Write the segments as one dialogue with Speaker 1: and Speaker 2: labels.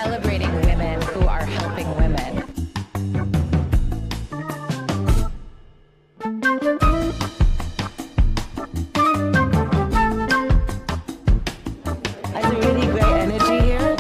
Speaker 1: celebrating women who are helping women. There's a really great energy here.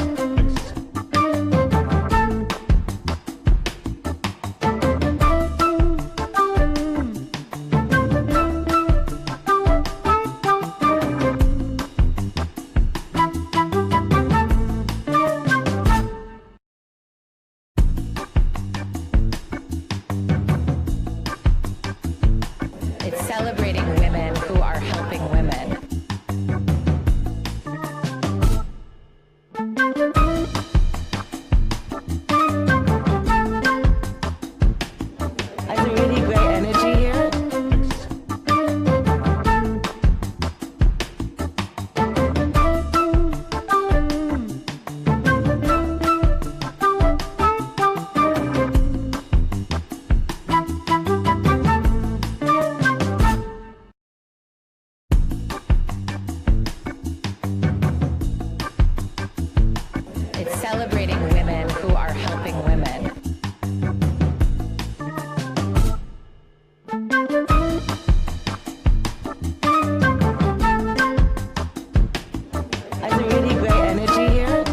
Speaker 1: It's celebrating women who are helping women. There's a really great energy here. It's celebrating women who are helping women. There's a really great energy here.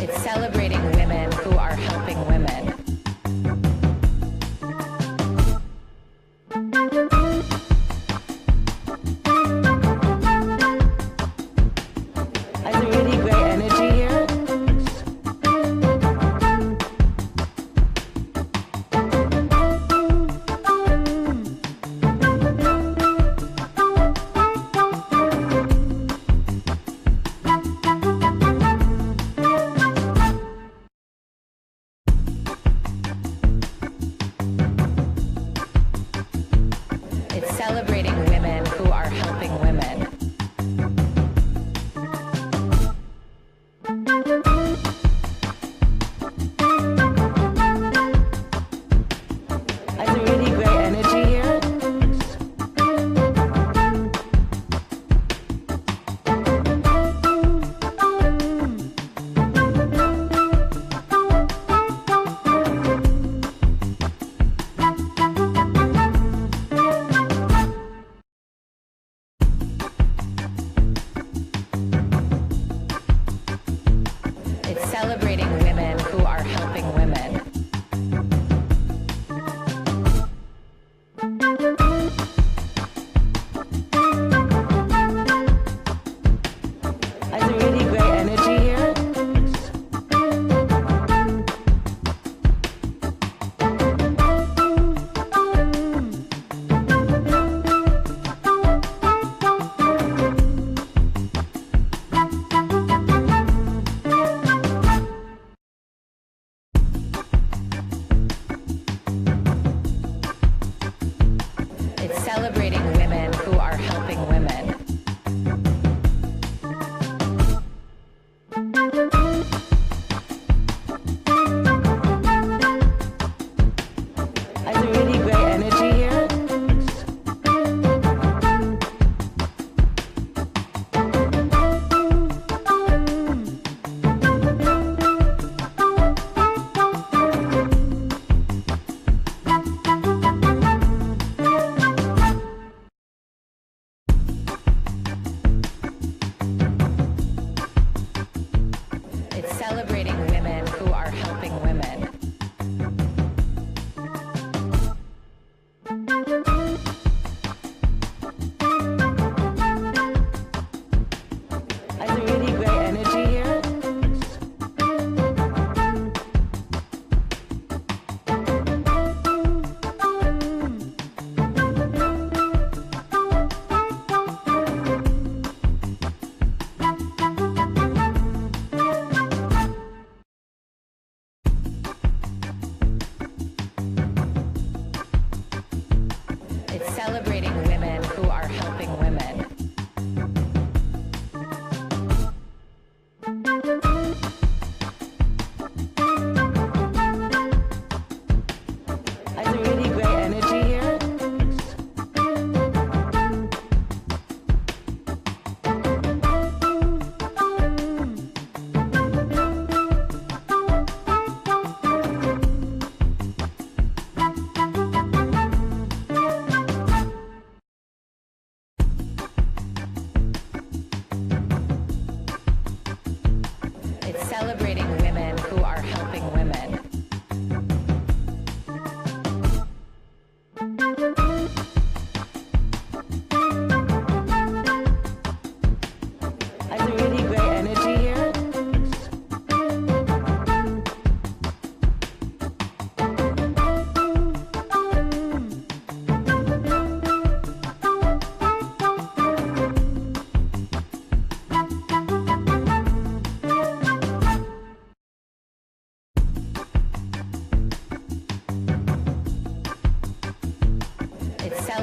Speaker 1: It's celebrating women who are helping women. There's a really great energy here. It's celebrating women who are helping women. There's a really great energy here. It's celebrating women who are helping women. There's a really great energy here.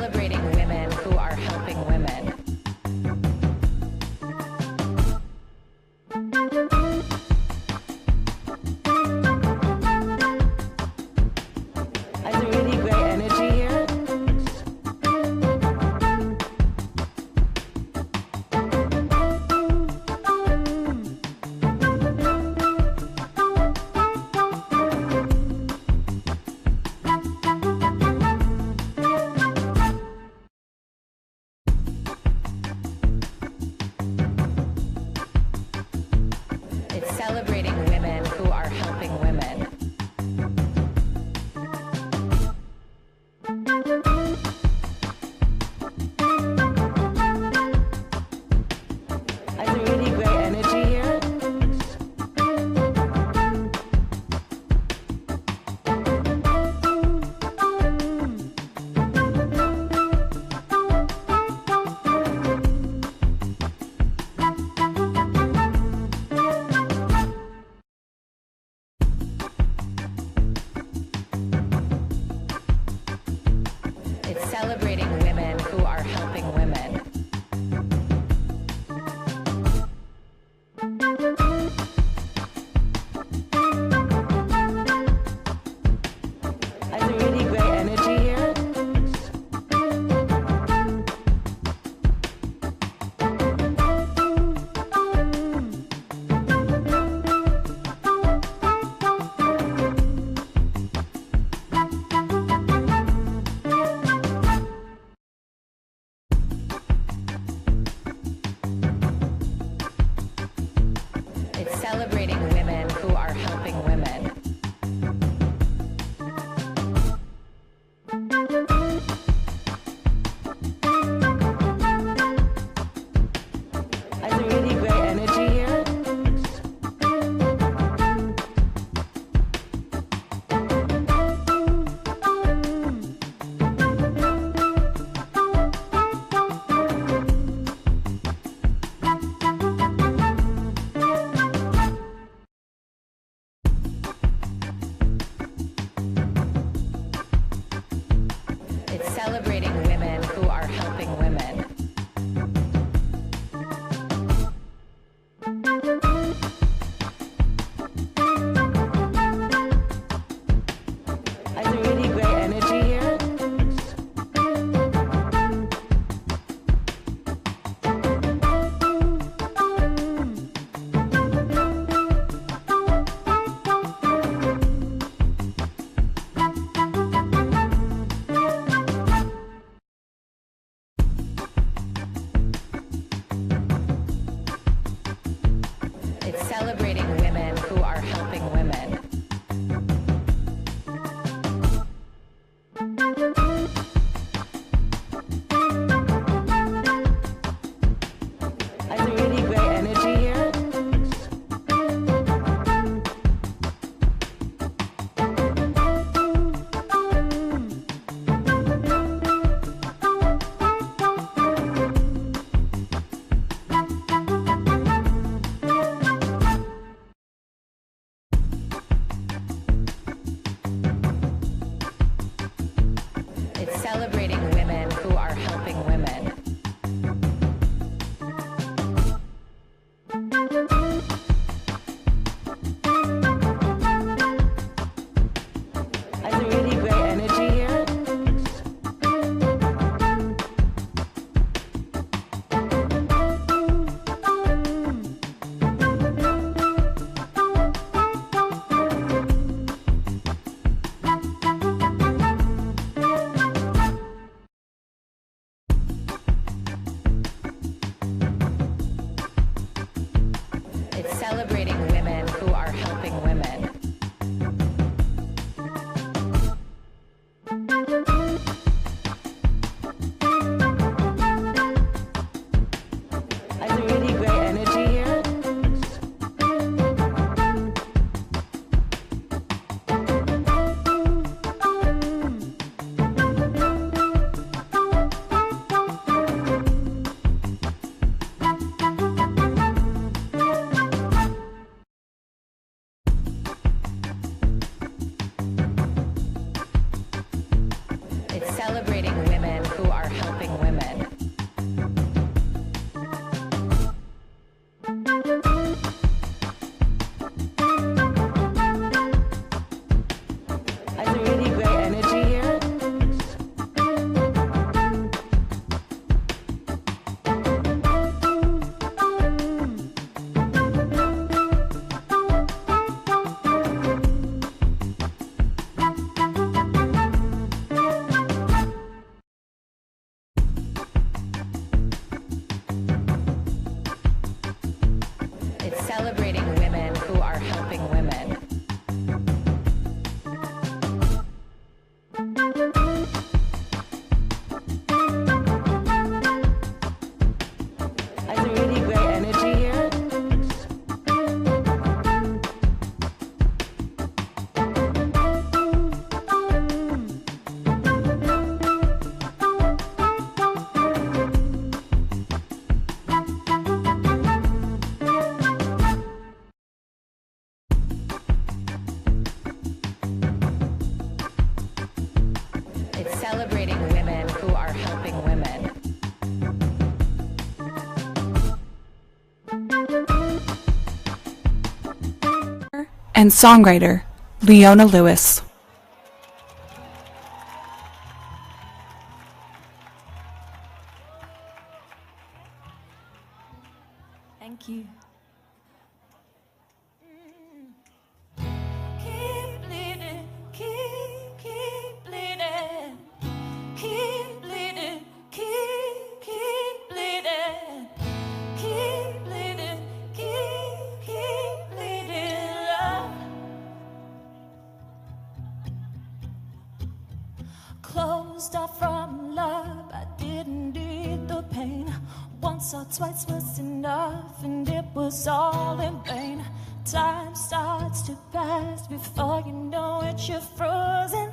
Speaker 1: celebrating women who are helping women. There's a really great energy here. It's celebrating women who are helping women. There's a really great energy here. It's celebrating women who are helping women. There's a really great energy here. It's celebrating women who are helping women. There's a really great energy here. It's celebrating women who are helping women. There's a really great energy here. celebrating women who are helping women.
Speaker 2: And songwriter, Leona Lewis.
Speaker 3: Thank you.
Speaker 4: Keep bleeding, keep bleeding, keep bleeding, keep bleeding, keep bleeding, keep bleeding, love. Closed off from love, I didn't need the pain. Once or twice was enough, and it was all in vain. Time starts to pass before you know it, you're frozen.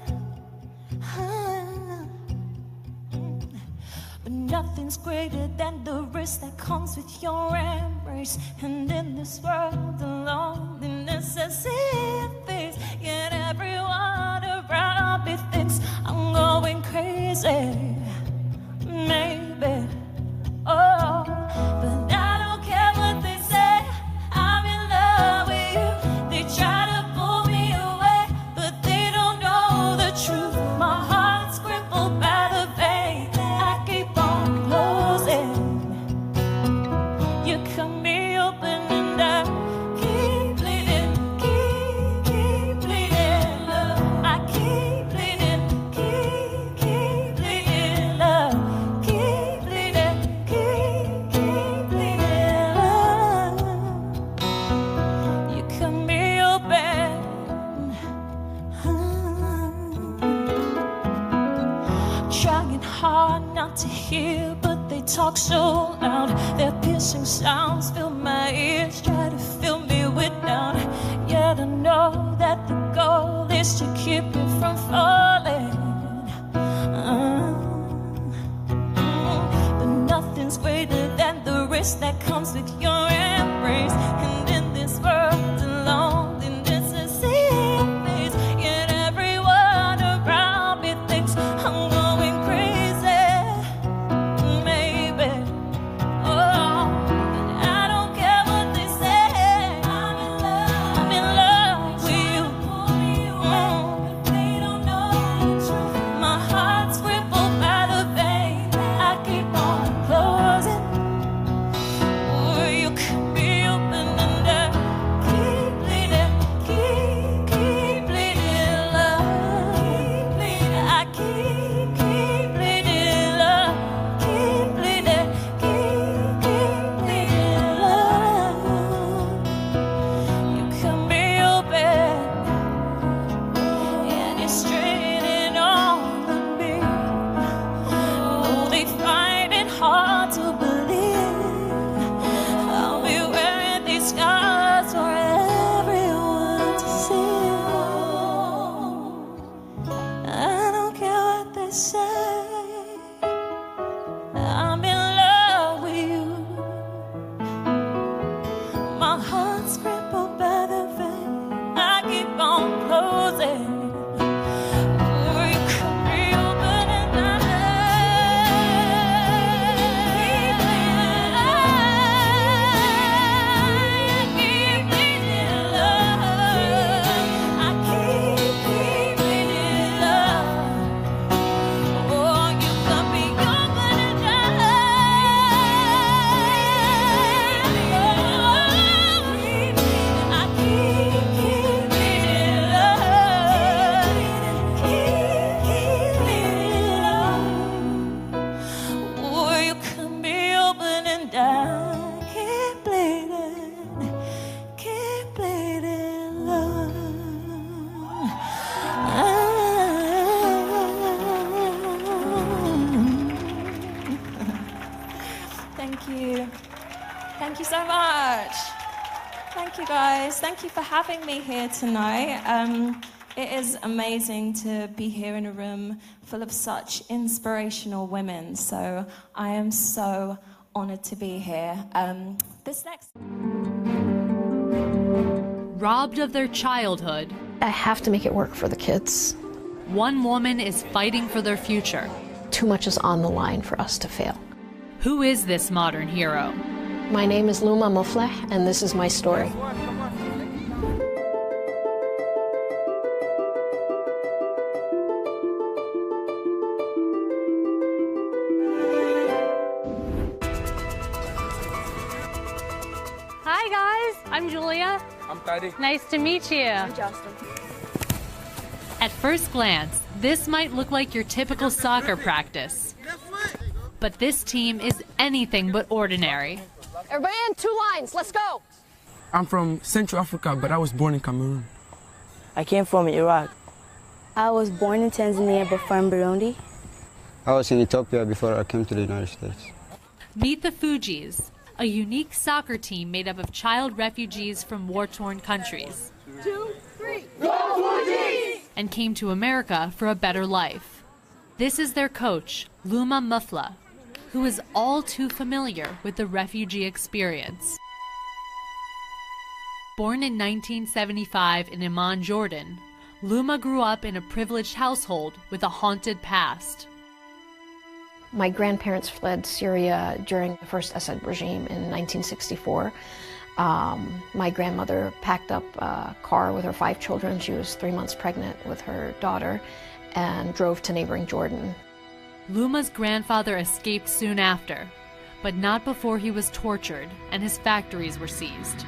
Speaker 4: But nothing's greater than the risk that comes with your embrace. And in this world, the loneliness is in face. Yet everyone around me thinks I'm going crazy. Maybe. Oh, but I don't care what they say. I'm in love with you. They try to pull me away, but they don't know the truth. My heart's crippled by the pain. I keep on closing. You cut me open and I keep bleeding, keep bleeding, love. I keep bleeding, keep bleeding, love. Keep bleeding, keep bleeding, love. You cut me open. Trying hard not to hear, but they talk so loud. Their piercing sounds fill my ears, try to fill me with doubt. Yet I know that the goal is to keep you from falling. But nothing's greater than the risk that comes with your embrace. And in this world, the loneliness is in face. Yet everyone around me thinks I'm going crazy. Maybe. Oh, but I don't care what they say. I'm in love with you. But they don't know the truth. My heart's crippled by the pain. I keep on closing. Oh, you cut me open and I keep bleeding, keep bleeding, love. Keep bleeding, I keep bleeding, love. Keep bleeding, keep bleeding, love. You cut me open and you're straining on me. Oh, they find it hard to believe I'll be wearing these scars for everyone to see. I don't care what they say. I'm in love with you. My heart's crippled by the vein. I keep on closing. Oh, you cut me open and I keep bleeding, love. I keep bleeding, love. Oh, you cut me open and I keep bleeding, love. Keep bleeding, love. Oh, you cut me open and I keep bleeding, love. Thank you. Thank you so much. Thank you, guys. Thank you for having me here tonight. It is amazing to be here in a room full of such inspirational women. So I am so honored to be here. This next...
Speaker 5: Robbed of their childhood.
Speaker 6: I have to make it work for the kids.
Speaker 5: one woman is fighting for their future.
Speaker 6: Too much is on the line for us to fail.
Speaker 5: Who is this modern hero?
Speaker 6: My name is Luma Mufleh, and this is my story.
Speaker 5: Hi guys, I'm Julia.
Speaker 7: I'm Tariq.
Speaker 5: Nice to meet you.
Speaker 3: I'm Justin.
Speaker 5: At first glance, this might look like your typical soccer practice. But this team is anything but ordinary.
Speaker 6: Everybody in 2 lines, let's go!
Speaker 7: I'm from Central Africa, but I was born in Cameroon.
Speaker 8: I came from Iraq.
Speaker 3: I was born in Tanzania but from Burundi.
Speaker 9: I was in Ethiopia before I came to the United States.
Speaker 5: Meet the Fujis, a unique soccer team made up of child refugees from war-torn countries.
Speaker 3: 2, 3,
Speaker 5: go Fujis! And came to America for a better life. This is their coach, Luma Mufleh, who is all too familiar with the refugee experience. Born in 1975 in Amman, Jordan, Luma grew up in a privileged household with a haunted past.
Speaker 6: My grandparents fled Syria during the first Assad regime in 1964. My grandmother packed up a car with her 5 children. She was 3 months pregnant with her daughter and drove to neighboring Jordan.
Speaker 5: Luma's grandfather escaped soon after, but not before he was tortured and his factories were seized.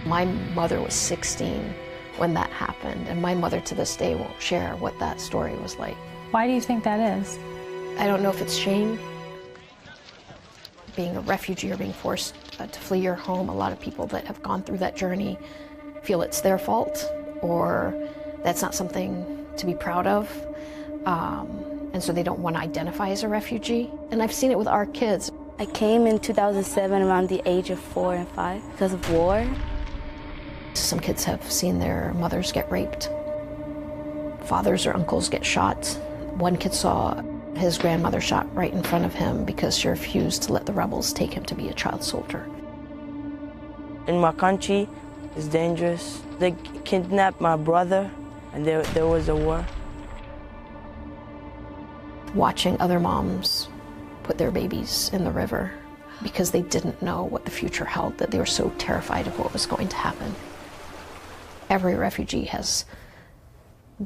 Speaker 6: My mother was 16 when that happened, and my mother to this day won't share what that story was like.
Speaker 10: Why do you think that is?
Speaker 6: I don't know if it's shame. Being a refugee or being forced to flee your home, a lot of people that have gone through that journey feel it's their fault or that's not something to be proud of. And so they don't want to identify as a refugee. And I've seen it with our kids.
Speaker 3: I came in 2007 around the age of 4 and 5 because of war.
Speaker 6: Some kids have seen their mothers get raped. Fathers or uncles get shot. One kid saw his grandmother shot right in front of him because she refused to let the rebels take him to be a child soldier.
Speaker 8: In my country, it's dangerous. They kidnapped my brother, and there was a war.
Speaker 6: Watching other moms put their babies in the river because they didn't know what the future held, that they were so terrified of what was going to happen. Every refugee has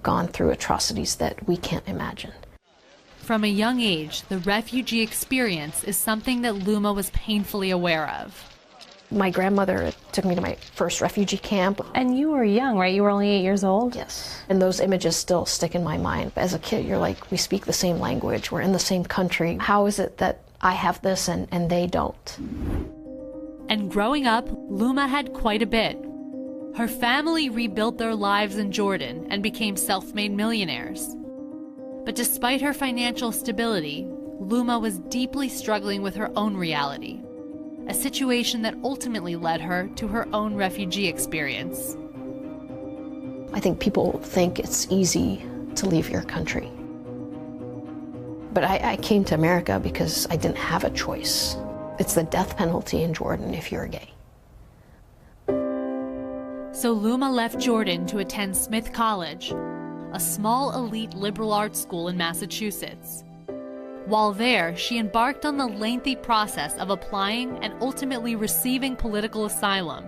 Speaker 6: gone through atrocities that we can't imagine.
Speaker 5: From a young age, the refugee experience is something that Luma was painfully aware of.
Speaker 6: My grandmother took me to my first refugee camp.
Speaker 10: And you were young, right? You were only 8 years old?
Speaker 6: Yes. And those images still stick in my mind. As a kid, you're like, we speak the same language, we're in the same country. How is it that I have this and they don't?
Speaker 5: And growing up, Luma had quite a bit. Her family rebuilt their lives in Jordan and became self-made millionaires. But despite her financial stability, Luma was deeply struggling with her own reality, a situation that ultimately led her to her own refugee experience.
Speaker 6: I think people think it's easy to leave your country. But I came to America because I didn't have a choice. It's the death penalty in Jordan if you're gay.
Speaker 5: So Luma left Jordan to attend Smith College, a small elite liberal arts school in Massachusetts. While there, she embarked on the lengthy process of applying and ultimately receiving political asylum,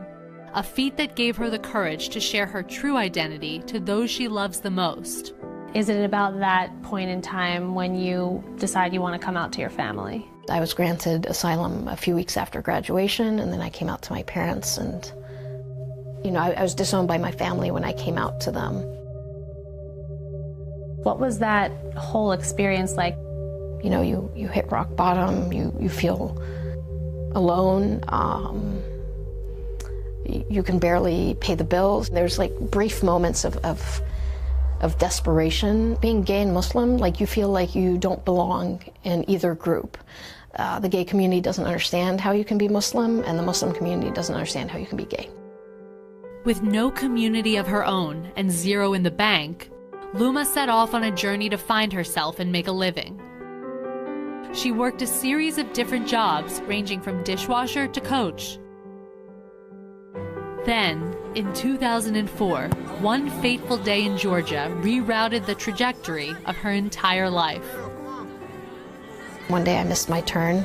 Speaker 5: a feat that gave her the courage to share her true identity to those she loves the most.
Speaker 10: Is it about that point in time when you decide you want to come out to your family?
Speaker 6: I was granted asylum a few weeks after graduation, and then I came out to my parents, and I was disowned by my family when I came out to them.
Speaker 10: What was that whole experience like?
Speaker 6: You hit rock bottom, you feel alone, you can barely pay the bills. There's like brief moments of desperation. Being gay and Muslim, you feel like you don't belong in either group. The gay community doesn't understand how you can be Muslim, and the Muslim community doesn't understand how you can be gay.
Speaker 5: With no community of her own and zero in the bank, Luma set off on a journey to find herself and make a living. She worked a series of different jobs, ranging from dishwasher to coach. Then, In 2004, one fateful day in Georgia rerouted the trajectory of her entire life.
Speaker 6: One day I missed my turn,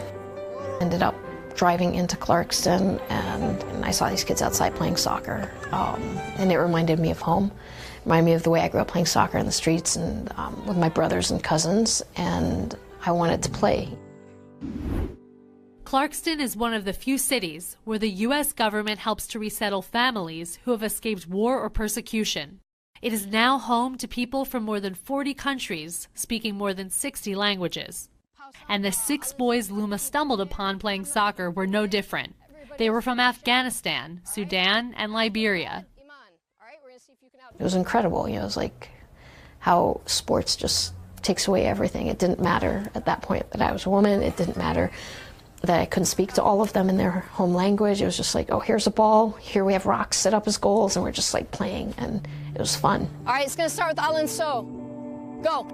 Speaker 6: ended up driving into Clarkston, and I saw these kids outside playing soccer, and it reminded me of home. It reminded me of the way I grew up playing soccer in the streets and with my brothers and cousins, and I wanted to play.
Speaker 5: Clarkston is one of the few cities where the U.S. government helps to resettle families who have escaped war or persecution. It is now home to people from more than 40 countries, speaking more than 60 languages. And the 6 boys Luma stumbled upon playing soccer were no different. They were from Afghanistan, Sudan, and Liberia.
Speaker 6: It was incredible. It was like how sports just takes away everything. It didn't matter at that point that I was a woman. It didn't matter that I couldn't speak to all of them in their home language. It was just like, oh, here's a ball, here we have rocks set up as goals, and we're just like playing, and it was fun.
Speaker 11: All right, it's gonna start with Alan So. Go.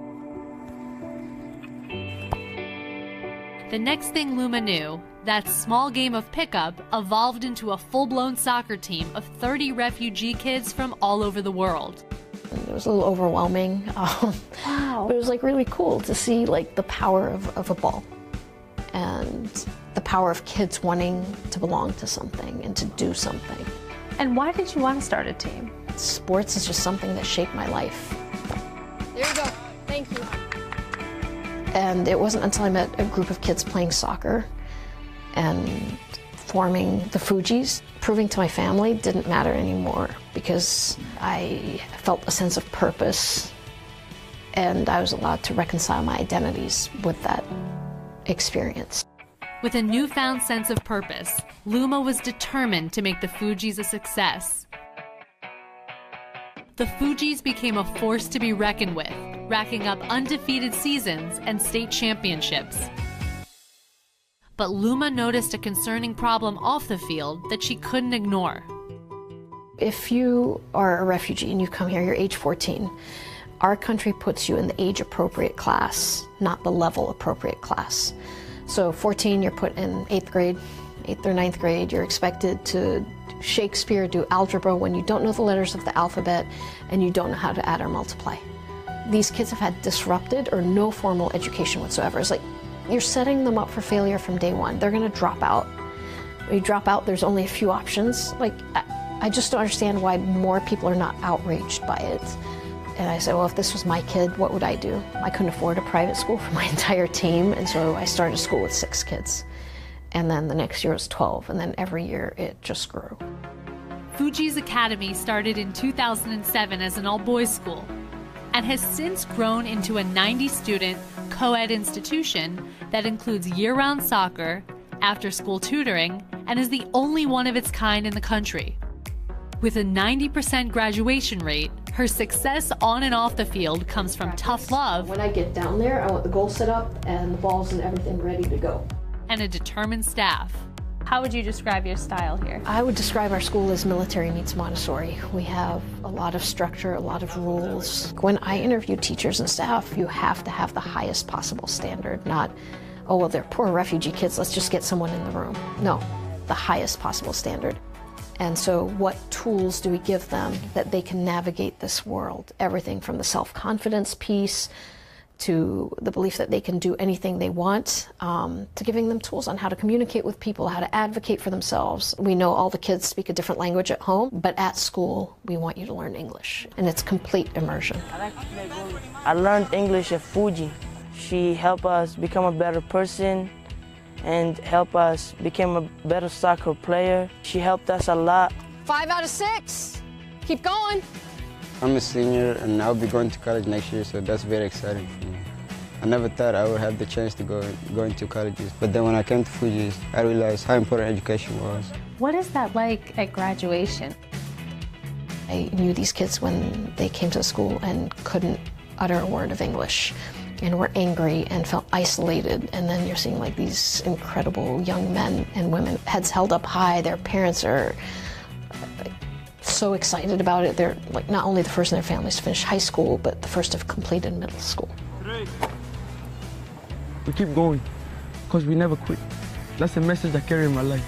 Speaker 5: The next thing Luma knew, that small game of pickup evolved into a full-blown soccer team of 30 refugee kids from all over the world.
Speaker 6: It was a little overwhelming. Wow. But it was like really cool to see like the power of a ball. And the power of kids wanting to belong to something and to do something.
Speaker 10: And why did you want to start a team?
Speaker 6: Sports is just something that shaped my life.
Speaker 11: There you go. Thank you.
Speaker 6: And it wasn't until I met a group of kids playing soccer and forming the Fugees, proving to my family didn't matter anymore because I felt a sense of purpose and I was allowed to reconcile my identities with that experience.
Speaker 5: With a newfound sense of purpose, Luma was determined to make the Fugees a success. The Fugees became a force to be reckoned with, racking up undefeated seasons and state championships. But Luma noticed a concerning problem off the field that she couldn't ignore.
Speaker 6: If you are a refugee and you come here, you're age 14, our country puts you in the age-appropriate class, not the level-appropriate class. So 14, you're put in 8th grade, 8th or 9th grade. You're expected to do Shakespeare, do algebra when you don't know the letters of the alphabet and you don't know how to add or multiply. These kids have had disrupted or no formal education whatsoever. It's like you're setting them up for failure from day one. They're going to drop out. When you drop out, there's only a few options. Like, I just don't understand why more people are not outraged by it. And I said, well, if this was my kid, what would I do? I couldn't afford a private school for my entire team, and so I started school with 6 kids. And then the next year was 12, and then every year it just grew.
Speaker 5: Fugees Academy started in 2007 as an all-boys school and has since grown into a 90-student co-ed institution that includes year-round soccer, after-school tutoring, and is the only one of its kind in the country. With a 90% graduation rate, her success on and off the field comes from tough love.
Speaker 6: When I get down there, I want the goal set up and the balls and everything ready to go.
Speaker 5: And a determined staff.
Speaker 10: How would you describe your style here?
Speaker 6: I would describe our school as military meets Montessori. We have a lot of structure, a lot of rules. When I interview teachers and staff, you have to have the highest possible standard, not, oh, well, they're poor refugee kids, let's just get someone in the room. No, the highest possible standard. And so what tools do we give them that they can navigate this world? Everything from the self-confidence piece to the belief that they can do anything they want, to giving them tools on how to communicate with people, how to advocate for themselves. We know all the kids speak a different language at home, but at school, we want you to learn English, and it's complete immersion.
Speaker 8: I learned English at Fuji. She helped us become a better person and help us become a better soccer player. She helped us a lot.
Speaker 11: 5 out of 6. Keep going.
Speaker 9: I'm a senior and I'll be going to college next year, so that's very exciting for me. I never thought I would have the chance to go into colleges, but then when I came to Fuji's, I realized how important education was.
Speaker 10: What is that like at graduation?
Speaker 6: I knew these kids when they came to the school and couldn't utter a word of English, and were angry and felt isolated, and then you're seeing like these incredible young men and women, heads held up high. Their parents are like, so excited about it. They're like not only the first in their families to finish high school, but the first to have completed middle school.
Speaker 7: We keep going, because we never quit. That's the message I carry in my life.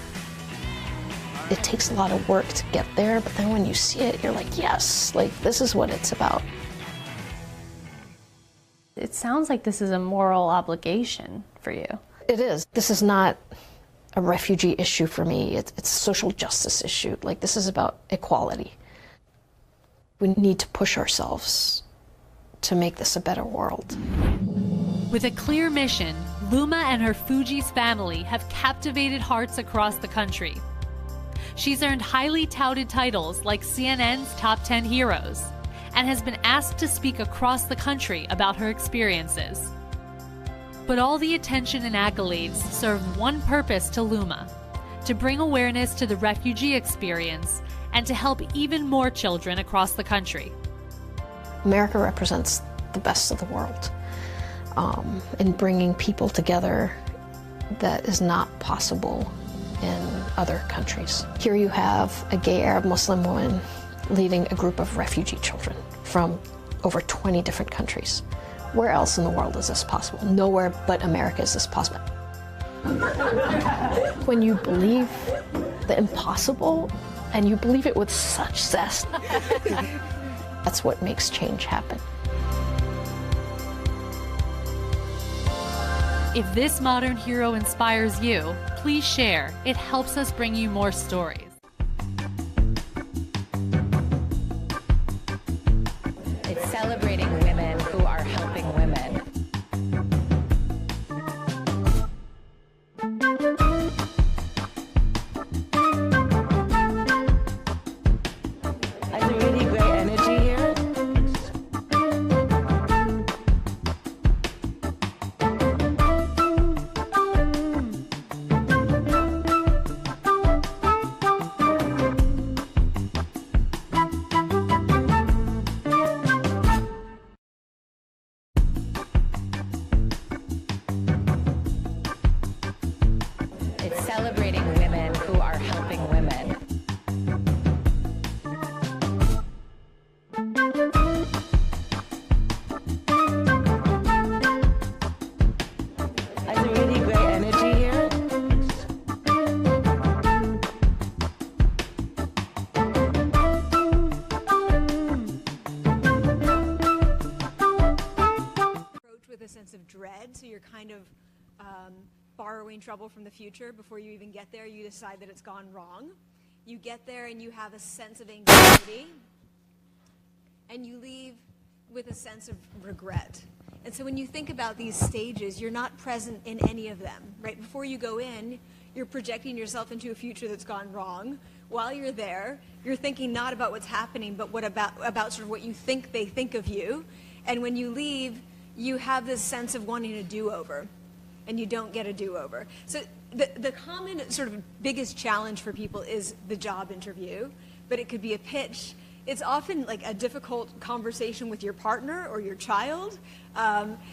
Speaker 6: It takes a lot of work to get there, but then when you see it, you're like, yes, like this is what it's about.
Speaker 10: It sounds like this is a moral obligation for you.
Speaker 6: It is. This is not a refugee issue for me. It's a social justice issue. Like, this is about equality. We need to push ourselves to make this a better world.
Speaker 5: With a clear mission, Luma and her Fuji's family have captivated hearts across the country. She's earned highly touted titles like CNN's Top 10 Heroes and has been asked to speak across the country about her experiences. But all the attention and accolades serve one purpose to Luma: to bring awareness to the refugee experience and to help even more children across the country.
Speaker 6: America represents the best of the world in bringing people together that is not possible in other countries. Here you have a gay Arab Muslim woman leading a group of refugee children from over 20 different countries. Where else in the world is this possible? Nowhere but America is this possible. When you believe the impossible, and you believe it with such zest, that's what makes change happen.
Speaker 5: If this modern hero inspires you, please share. It helps us bring you more stories.
Speaker 1: It's celebrating women who are helping women.
Speaker 8: Has a really great energy here.
Speaker 1: It's celebrating women who are helping women.
Speaker 8: Has a really great energy here.
Speaker 12: Approach with a sense of dread, so you're kind of borrowing trouble from the future before you even get there. You decide that it's gone wrong. You get there and you have a sense of anxiety, and you leave with a sense of regret. And so when you think about these stages, you're not present in any of them, right? Before you go in, you're projecting yourself into a future that's gone wrong. While you're there, you're thinking not about what's happening, but about sort of what you think they think of you. And when you leave, you have this sense of wanting a do-over, and you don't get a do-over. So the common sort of biggest challenge for people is the job interview, but it could be a pitch. It's often like a difficult conversation with your partner or your child.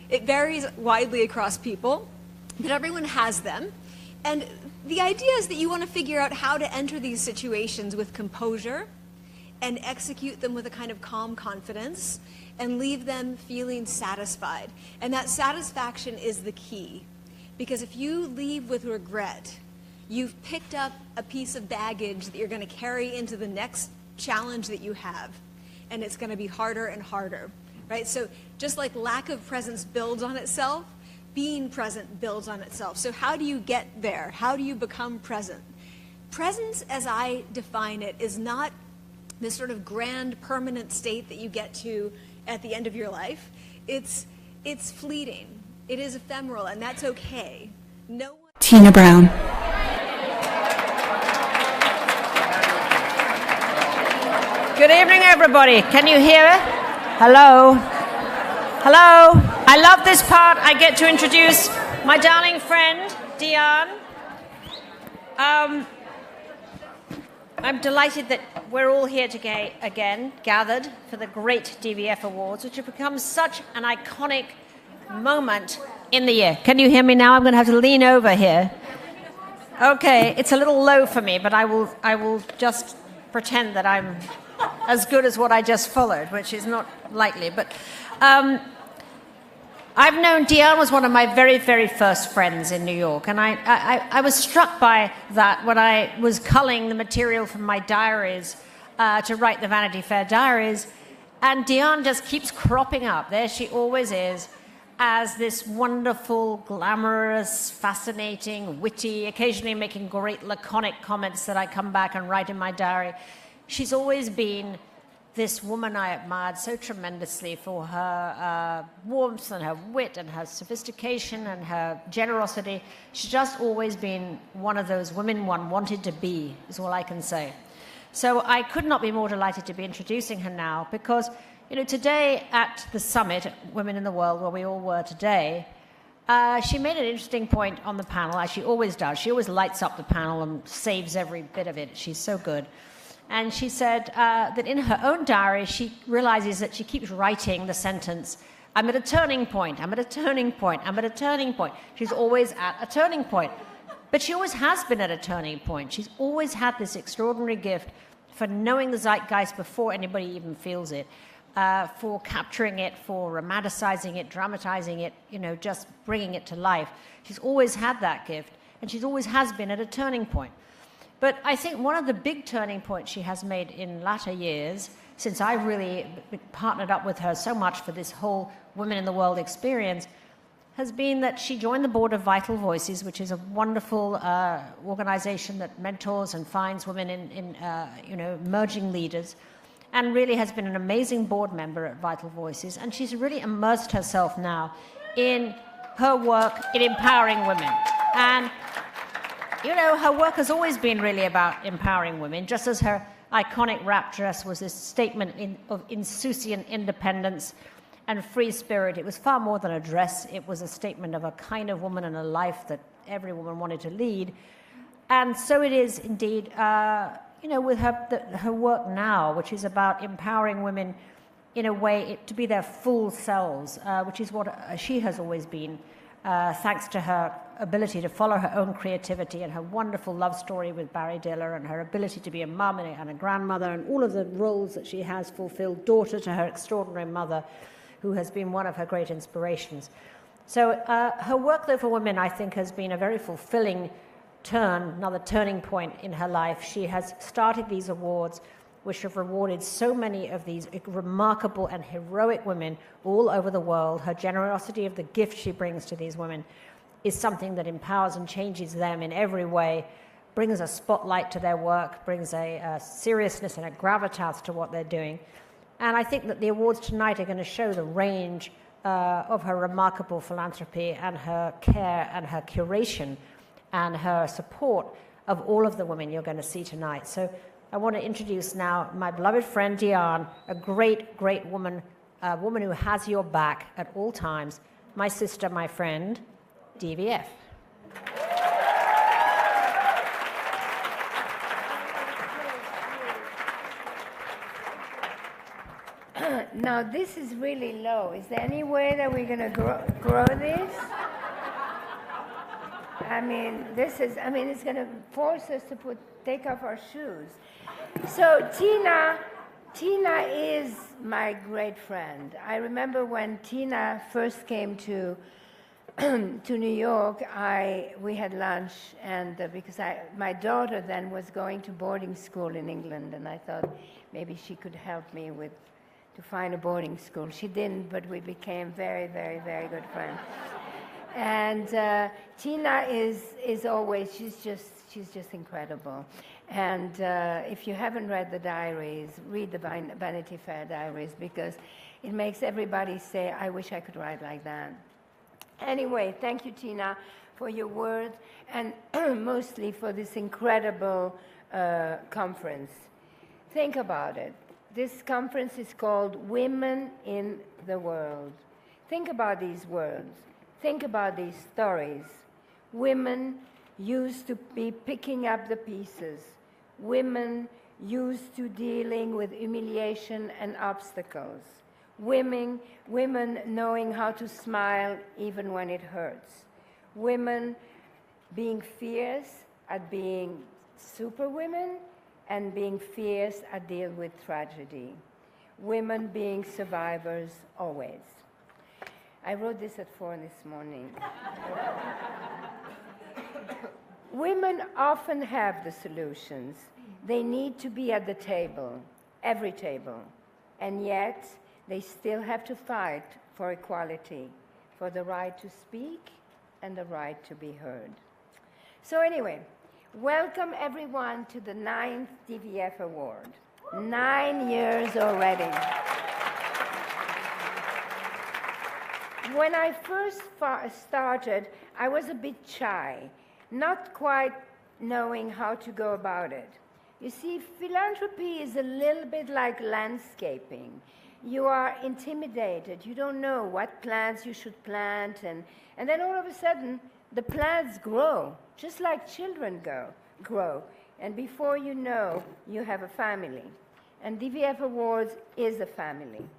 Speaker 12: It varies widely across people, but everyone has them. And the idea is that you want to figure out how to enter these situations with composure and execute them with a kind of calm confidence and leave them feeling satisfied. And that satisfaction is the key. Because if you leave with regret, you've picked up a piece of baggage that you're going to carry into the next challenge that you have, and it's going to be harder and harder, right? So just like lack of presence builds on itself, being present builds on itself. So how do you get there? How do you become present? Presence, as I define it, is not this sort of grand permanent state that you get to at the end of your life. It's fleeting. It is ephemeral, and that's okay. No one...
Speaker 2: Tina Brown.
Speaker 13: Good evening, everybody. Can you hear? Hello? Hello? I love this part. I get to introduce my darling friend, Diane. I'm delighted that we're all here today again, gathered for the great DVF Awards, which have become such an iconic moment in the year. Can you hear me now? I'm going to have to lean over here. Okay, it's a little low for me, but I will just pretend that I'm as good as what I just followed, which is not likely. But I've known Diane was one of my very, very first friends in New York, and I was struck by that when I was culling the material from my diaries to write the Vanity Fair diaries, and Diane just keeps cropping up. There she always is, as this wonderful, glamorous, fascinating, witty, occasionally making great laconic comments that I come back and write in my diary. She's always been this woman I admired so tremendously for her warmth and her wit and her sophistication and her generosity. She's just always been one of those women one wanted to be, is all I can say. So I could not be more delighted to be introducing her now because, you know, today at the summit, Women in the World, where we all were today, she made an interesting point on the panel, as she always does. She always lights up the panel and saves every bit of it. She's so good. And she said that in her own diary, she realizes that she keeps writing the sentence, I'm at a turning point, I'm at a turning point, I'm at a turning point. She's always at a turning point. But she always has been at a turning point. She's always had this extraordinary gift for knowing the zeitgeist before anybody even feels it, for capturing it, for romanticizing it, dramatizing it, you know, just bringing it to life. She's always had that gift, and she always has been at a turning point. But I think one of the big turning points she has made in latter years, since I really partnered up with her so much for this whole Women in the World experience, has been that she joined the board of Vital Voices, which is a wonderful organization that mentors and finds women in emerging leaders, and really has been an amazing board member at Vital Voices. And she's really immersed herself now in her work in empowering women. And you know, her work has always been really about empowering women, just as her iconic wrap dress was this statement of insouciant independence and free spirit. It was far more than a dress. It was a statement of a kind of woman and a life that every woman wanted to lead. And so it is indeed, with her work now, which is about empowering women in a way to be their full selves, which is what she has always been, thanks to her ability to follow her own creativity and her wonderful love story with Barry Diller and her ability to be a mum and a grandmother and all of the roles that she has fulfilled, daughter to her extraordinary mother, who has been one of her great inspirations. So her work, though, for women, I think, has been a very fulfilling another turning point in her life. She has started these awards, which have rewarded so many of these remarkable and heroic women all over the world. Her generosity of the gift she brings to these women is something that empowers and changes them in every way, brings a spotlight to their work, brings a seriousness and a gravitas to what they're doing. And I think that the awards tonight are going to show the range of her remarkable philanthropy and her care and her curation and her support of all of the women you're going to see tonight. So I want to introduce now my beloved friend Diane, a great, great woman, a woman who has your back at all times, my sister, my friend, DVF.
Speaker 14: Now this is really low. Is there any way that we're going to grow this? I mean, it's going to force us to take off our shoes. So Tina is my great friend. I remember when Tina first came to New York, we had lunch, and because my daughter then was going to boarding school in England, and I thought maybe she could help me to find a boarding school. She didn't, but we became very, very, very good friends. And Tina is always, she's just incredible. And if you haven't read the diaries, read the Vanity Fair diaries, because it makes everybody say, I wish I could write like that. Anyway, thank you, Tina, for your words, and mostly for this incredible conference. Think about it. This conference is called Women in the World. Think about these words. Think about these stories. Women used to be picking up the pieces. Women used to dealing with humiliation and obstacles. Women knowing how to smile even when it hurts. Women being fierce at being superwomen and being fierce at dealing with tragedy. Women being survivors always. I wrote this at 4 this morning. Women often have the solutions. They need to be at the table, every table, and yet they still have to fight for equality, for the right to speak and the right to be heard. So anyway, welcome everyone to the 9th DVF Award. 9 years already. When I first started, I was a bit shy, not quite knowing how to go about it. You see, philanthropy is a little bit like landscaping. You are intimidated. You don't know what plants you should plant, and then all of a sudden, the plants grow, just like children grow. And before you know, you have a family. And DVF Awards is a family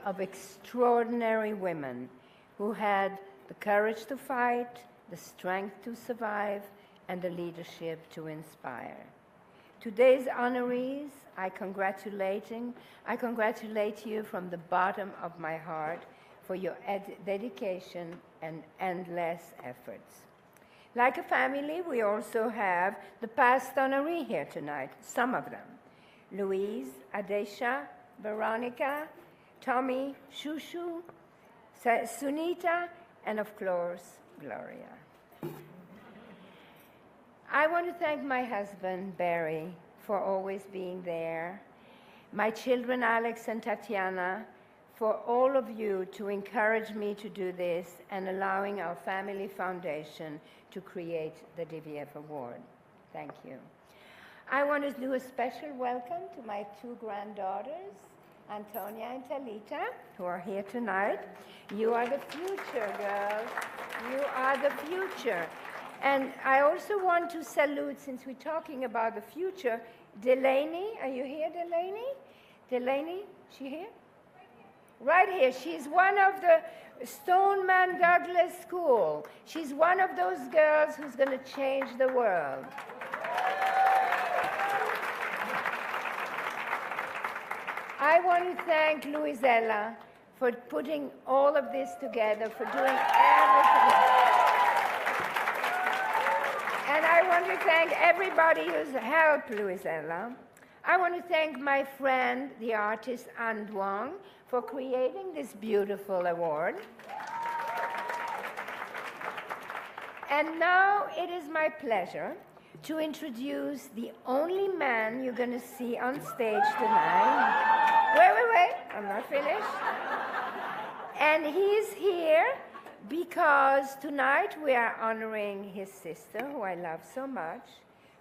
Speaker 14: of extraordinary women who had the courage to fight, the strength to survive, and the leadership to inspire. Today's honorees, I congratulate you from the bottom of my heart for your dedication and endless efforts. Like a family, we also have the past honoree here tonight, some of them. Louise, Adesha, Veronica, Tommy, Shushu, Sunita, and of course, Gloria. I want to thank my husband, Barry, for always being there, my children, Alex and Tatiana, for all of you to encourage me to do this and allowing our family foundation to create the DVF Award. Thank you. I want to do a special welcome to my 2 granddaughters, Antonia and Talita, who are here tonight. You are the future, girls. You are the future. And I also want to salute, since we're talking about the future, Delaney. Are you here, Delaney? Delaney, she here? Right here. She's one of the Stoneman Douglas School. She's one of those girls who's going to change the world. I want to thank Luisella for putting all of this together, for doing everything. And I want to thank everybody who's helped Luisella. I want to thank my friend, the artist Anh Duong, for creating this beautiful award. And now it is my pleasure to introduce the only man you're going to see on stage tonight. Wait, I'm not finished. And he's here because tonight we are honoring his sister, who I love so much,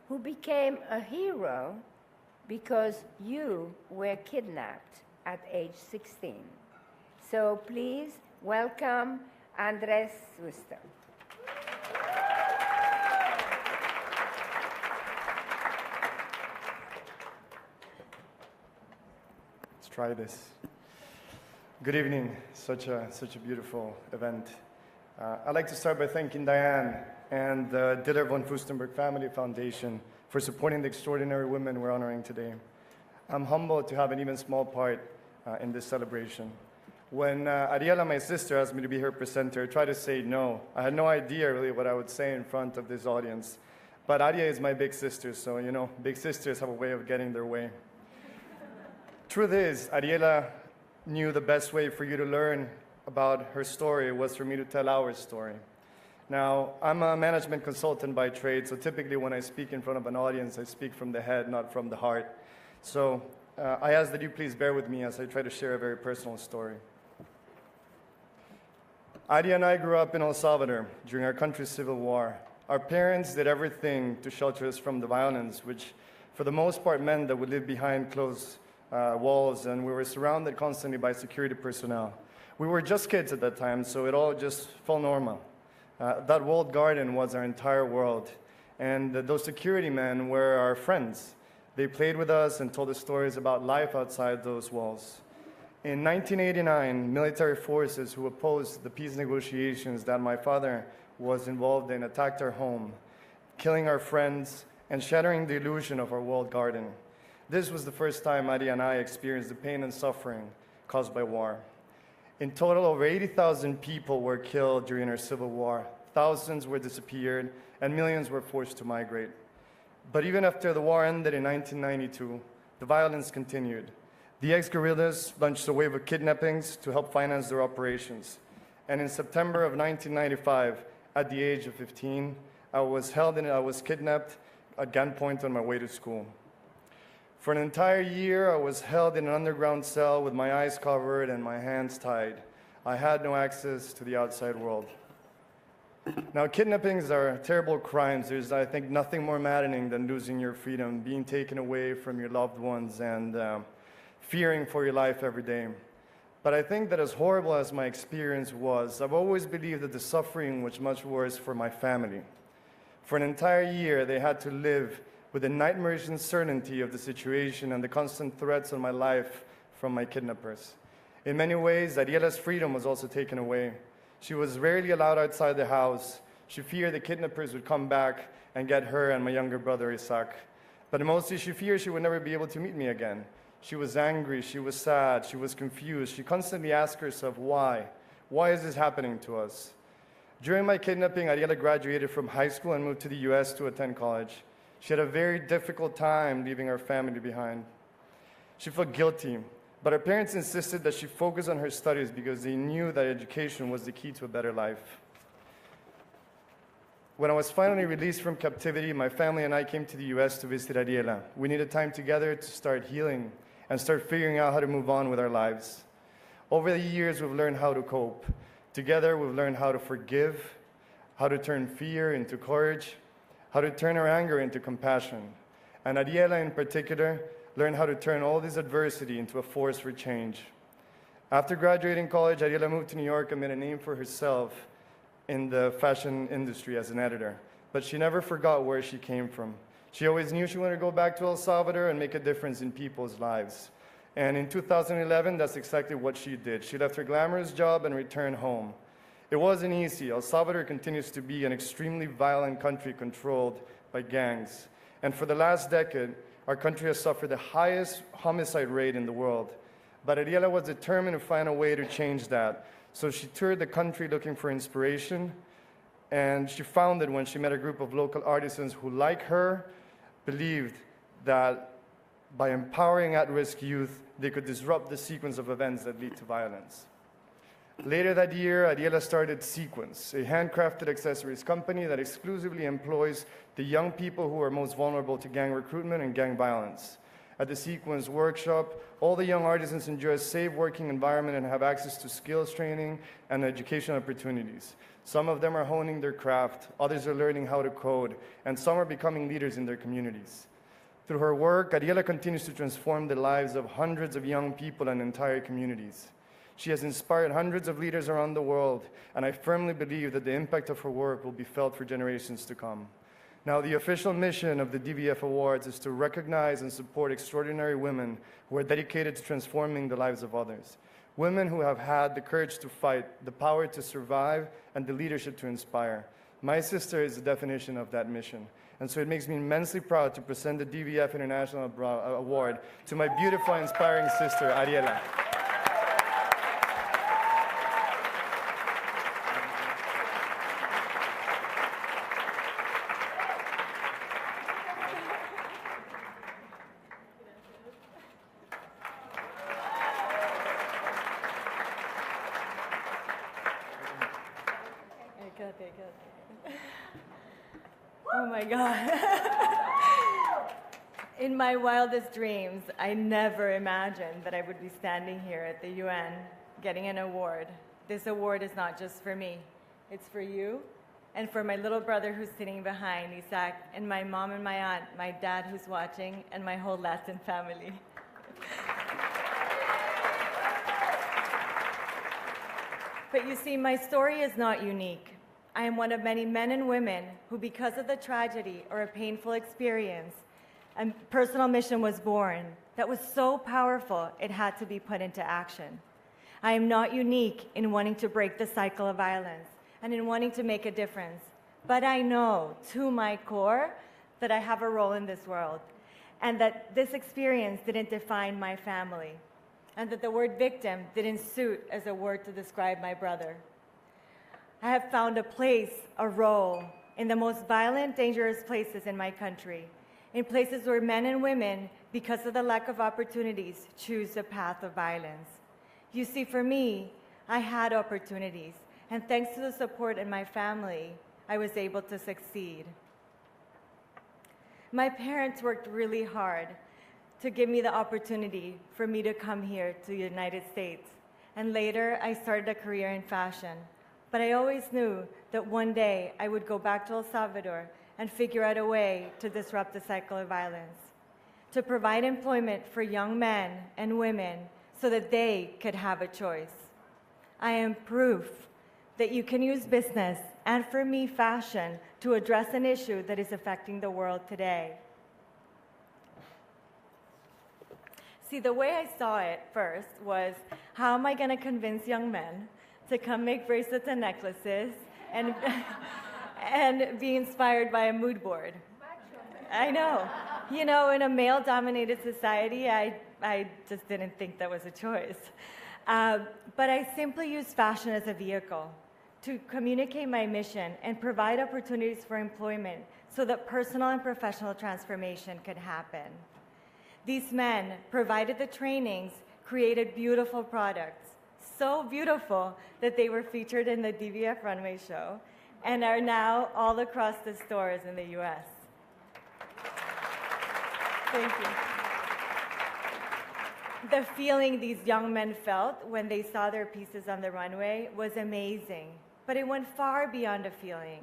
Speaker 14: who became a hero because you were kidnapped at age 16. So please welcome Andres Wuster.
Speaker 15: Let's try this. Good evening. Such a beautiful event. I'd like to start by thanking Diane and the Diane Von Furstenberg Family Foundation for supporting the extraordinary women we're honoring today. I'm humbled to have an even small part in this celebration. When Ariela, my sister, asked me to be her presenter, I tried to say no. I had no idea really what I would say in front of this audience. But Aria is my big sister, so you know, big sisters have a way of getting their way. Truth is, Ariela knew the best way for you to learn about her story was for me to tell our story. Now, I'm a management consultant by trade, so typically when I speak in front of an audience, I speak from the head, not from the heart. So I ask that you please bear with me as I try to share a very personal story. Adia and I grew up in El Salvador during our country's civil war. Our parents did everything to shelter us from the violence, which for the most part meant that we lived behind closed walls, and we were surrounded constantly by security personnel. We were just kids at that time, so it all just felt normal. That walled garden was our entire world, and those security men were our friends. They played with us and told us stories about life outside those walls. In 1989, military forces who opposed the peace negotiations that my father was involved in attacked our home, killing our friends and shattering the illusion of our walled garden. This was the first time Adia and I experienced the pain and suffering caused by war. In total, over 80,000 people were killed during our civil war. Thousands were disappeared, and millions were forced to migrate. But even after the war ended in 1992, the violence continued. The ex-guerrillas launched a wave of kidnappings to help finance their operations. And in September of 1995, at the age of 15, I was kidnapped at gunpoint on my way to school. For an entire year, I was held in an underground cell with my eyes covered and my hands tied. I had no access to the outside world. Now, kidnappings are terrible crimes. There's, I think, nothing more maddening than losing your freedom, being taken away from your loved ones, and fearing for your life every day. But I think that as horrible as my experience was, I've always believed that the suffering was much worse for my family. For an entire year, they had to live with the nightmarish uncertainty of the situation and the constant threats on my life from my kidnappers. In many ways, Ariela's freedom was also taken away. She was rarely allowed outside the house. She feared the kidnappers would come back and get her and my younger brother, Isaac. But mostly, she feared she would never be able to meet me again. She was angry, she was sad, she was confused. She constantly asked herself, why? Why is this happening to us? During my kidnapping, Ariela graduated from high school and moved to the US to attend college. She had a very difficult time leaving her family behind. She felt guilty, but her parents insisted that she focus on her studies because they knew that education was the key to a better life. When I was finally released from captivity, my family and I came to the US to visit Ariela. We needed time together to start healing and start figuring out how to move on with our lives. Over the years, we've learned how to cope. Together, we've learned how to forgive, how to turn fear into courage, how to turn our anger into compassion. And Ariela, in particular, learned how to turn all this adversity into a force for change. After graduating college, Ariela moved to New York and made a name for herself in the fashion industry as an editor. But she never forgot where she came from. She always knew she wanted to go back to El Salvador and make a difference in people's lives. And in 2011, that's exactly what she did. She left her glamorous job and returned home. It wasn't easy. El Salvador continues to be an extremely violent country controlled by gangs. And for the last decade, our country has suffered the highest homicide rate in the world. But Ariela was determined to find a way to change that. So she toured the country looking for inspiration, and she found it when she met a group of local artisans who, like her, believed that by empowering at-risk youth, they could disrupt the sequence of events that lead to violence. Later that year, Ariela started Sequence, a handcrafted accessories company that exclusively employs the young people who are most vulnerable to gang recruitment and gang violence. At the Sequence workshop, all the young artisans enjoy a safe working environment and have access to skills training and education opportunities. Some of them are honing their craft, others are learning how to code, and some are becoming leaders in their communities. Through her work, Ariela continues to transform the lives of hundreds of young people and entire communities. She has inspired hundreds of leaders around the world, and I firmly believe that the impact of her work will be felt for generations to come. Now, the official mission of the DVF Awards is to recognize and support extraordinary women who are dedicated to transforming the lives of others. Women who have had the courage to fight, the power to survive, and the leadership to inspire. My sister is the definition of that mission. And so it makes me immensely proud to present the DVF International Award to my beautiful, inspiring sister, Ariela.
Speaker 16: Oh my God. In my wildest dreams, I never imagined that I would be standing here at the UN getting an award. This award is not just for me. It's for you and for my little brother who's sitting behind, Isaac, and my mom and my aunt, my dad who's watching, and my whole Latin family. But you see, my story is not unique. I am one of many men and women who, because of the tragedy or a painful experience, a personal mission was born that was so powerful it had to be put into action. I am not unique in wanting to break the cycle of violence and in wanting to make a difference, but I know to my core that I have a role in this world and that this experience didn't define my family. and that the word victim didn't suit as a word to describe my brother. I have found a place, a role, in the most violent, dangerous places in my country, in places where men and women, because of the lack of opportunities, choose the path of violence. You see, for me, I had opportunities, and thanks to the support in my family, I was able to succeed. My parents worked really hard to give me the opportunity for me to come here to the United States. And later, I started a career in fashion. But I always knew that one day I would go back to El Salvador and figure out a way to disrupt the cycle of violence, to provide employment for young men and women so that they could have a choice. I am proof that you can use business, and for me, fashion, to address an issue that is affecting the world today. See, the way I saw it first was, how am I going to convince young men to come make bracelets and necklaces and, and be inspired by a mood board? I know. You know, in a male-dominated society, I just didn't think that was a choice. But I simply used fashion as a vehicle to communicate my mission and provide opportunities for employment so that personal and professional transformation could happen. These men provided the trainings, created beautiful products, so beautiful that they were featured in the DVF runway show and are now all across the stores in the US. Thank you. The feeling these young men felt when they saw their pieces on the runway was amazing, but it went far beyond a feeling.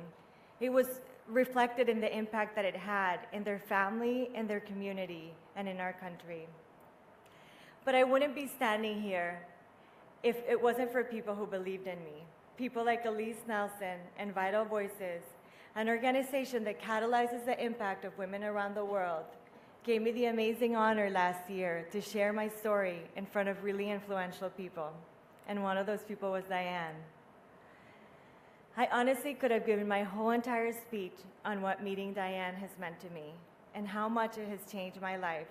Speaker 16: It was reflected in the impact that it had in their family, in their community, and in our country. But I wouldn't be standing here if it wasn't for people who believed in me. People like Elise Nelson and Vital Voices, an organization that catalyzes the impact of women around the world, gave me the amazing honor last year to share my story in front of really influential people. And one of those people was Diane. I honestly could have given my whole entire speech on what meeting Diane has meant to me and how much it has changed my life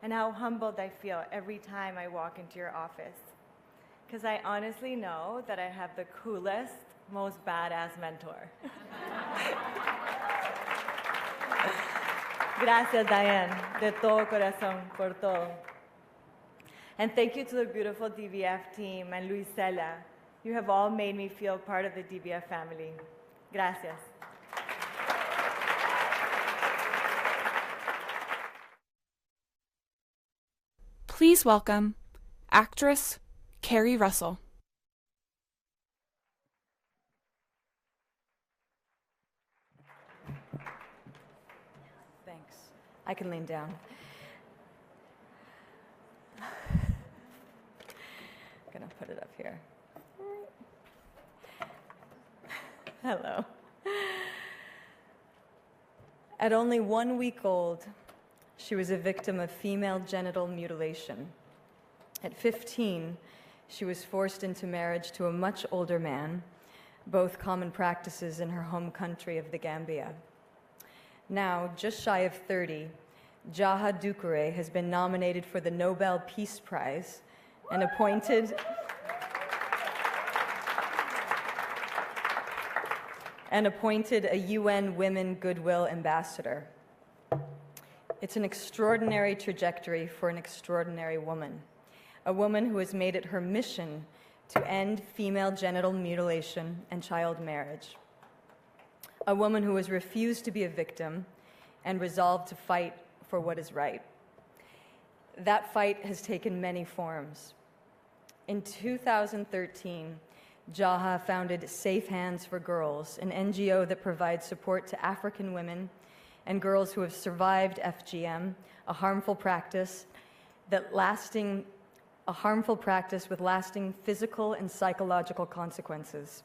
Speaker 16: and how humbled I feel every time I walk into your office. Because I honestly know that I have the coolest, most badass mentor. Gracias, Diane, de todo corazón, por todo. And thank you to the beautiful DVF team and Luisela. You have all made me feel part of the DVF family. Gracias.
Speaker 2: Please welcome actress Carrie Russell.
Speaker 17: Thanks. I can lean down. I'm gonna put it up here. Hello. At only 1 week old, she was a victim of female genital mutilation. At 15, she was forced into marriage to a much older man, both common practices in her home country of the Gambia. Now, just shy of 30, Jaha Doucouré has been nominated for the Nobel Peace Prize and appointed a UN Women Goodwill Ambassador. It's an extraordinary trajectory for an extraordinary woman, a woman who has made it her mission to end female genital mutilation and child marriage, a woman who has refused to be a victim and resolved to fight for what is right. That fight has taken many forms. In 2013, Jaha founded Safe Hands for Girls, an NGO that provides support to African women and girls who have survived FGM, a harmful practice with lasting physical and psychological consequences.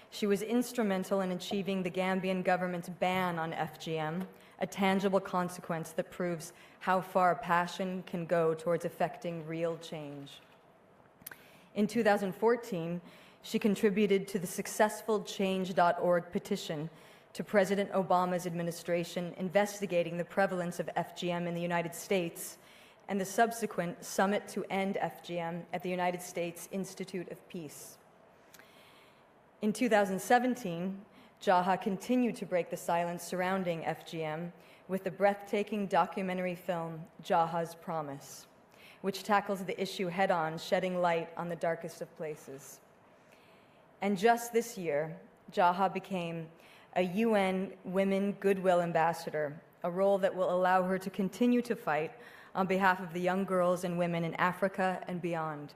Speaker 17: She was instrumental in achieving the Gambian government's ban on FGM, a tangible consequence that proves how far passion can go towards effecting real change. In 2014, she contributed to the successful Change.org petition to President Obama's administration investigating the prevalence of FGM in the United States and the subsequent Summit to End FGM at the United States Institute of Peace. In 2017, Jaha continued to break the silence surrounding FGM with the breathtaking documentary film Jaha's Promise, which tackles the issue head-on, shedding light on the darkest of places. And just this year, Jaha became a UN Women Goodwill Ambassador, a role that will allow her to continue to fight on behalf of the young girls and women in Africa and beyond.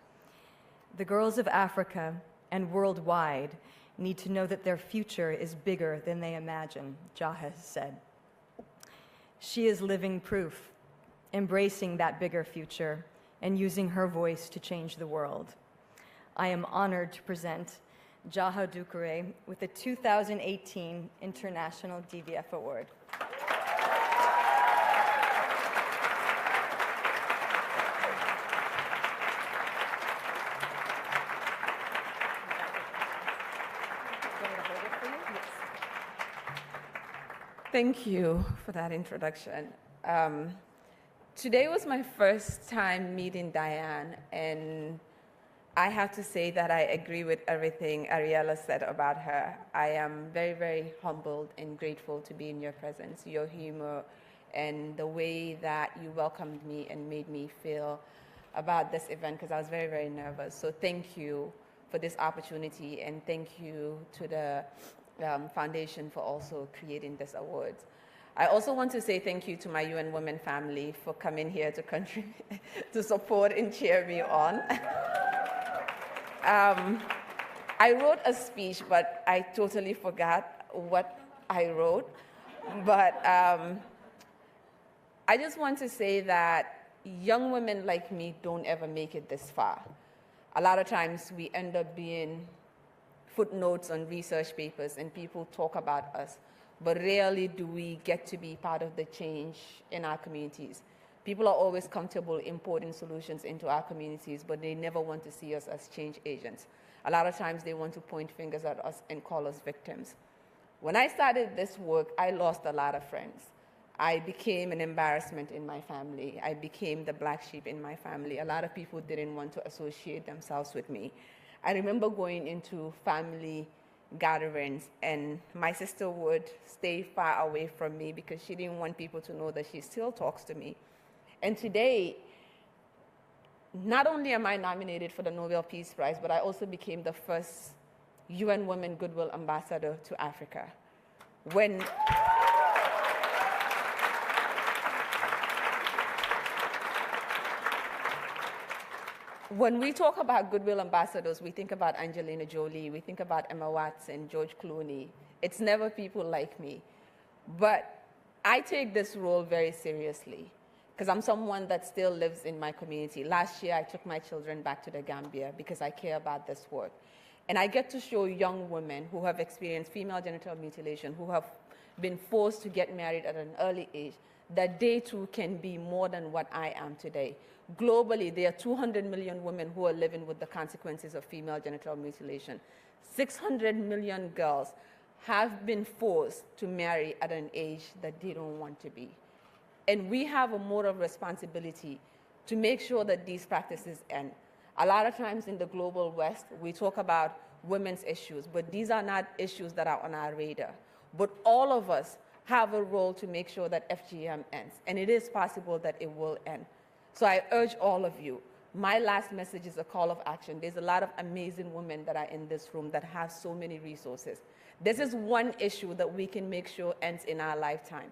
Speaker 17: The girls of Africa and worldwide need to know that their future is bigger than they imagine, Jaha has said. She is living proof, embracing that bigger future and using her voice to change the world. I am honored to present Jaha Doucouré with the 2018 International DVF Award.
Speaker 18: Thank you for that introduction. Today was my first time meeting Diane, and I have to say that I agree with everything Ariella said about her. I am very, very humbled and grateful to be in your presence. Your humor and the way that you welcomed me and made me feel about this event, because I was very, very nervous. So thank you for this opportunity, and thank you to the Foundation for also creating this award. I also want to say thank you to my UN Women family for coming here to to support and cheer me on. I wrote a speech, but I totally forgot what I wrote. But I just want to say that young women like me don't ever make it this far. A lot of times we end up being footnotes on research papers and people talk about us, but rarely do we get to be part of the change in our communities. People are always comfortable importing solutions into our communities, but they never want to see us as change agents. A lot of times they want to point fingers at us and call us victims. When I started this work, I lost a lot of friends. I became an embarrassment in my family. I became the black sheep in my family. A lot of people didn't want to associate themselves with me. I remember going into family gatherings, and my sister would stay far away from me because she didn't want people to know that she still talks to me. And today, not only am I nominated for the Nobel Peace Prize, but I also became the first UN Women Goodwill Ambassador to Africa. When we talk about goodwill ambassadors, we think about Angelina Jolie, we think about Emma Watson, George Clooney. It's never people like me. But I take this role very seriously because I'm someone that still lives in my community. Last year, I took my children back to the Gambia because I care about this work. And I get to show young women who have experienced female genital mutilation, who have been forced to get married at an early age, that they too can be more than what I am today. Globally, there are 200 million women who are living with the consequences of female genital mutilation. 600 million girls have been forced to marry at an age that they don't want to be. And we have a moral responsibility to make sure that these practices end. A lot of times in the global West, we talk about women's issues, but these are not issues that are on our radar. But all of us have a role to make sure that FGM ends, and it is possible that it will end. So I urge all of you, my last message is a call of action. There's a lot of amazing women that are in this room that have so many resources. This is one issue that we can make sure ends in our lifetime.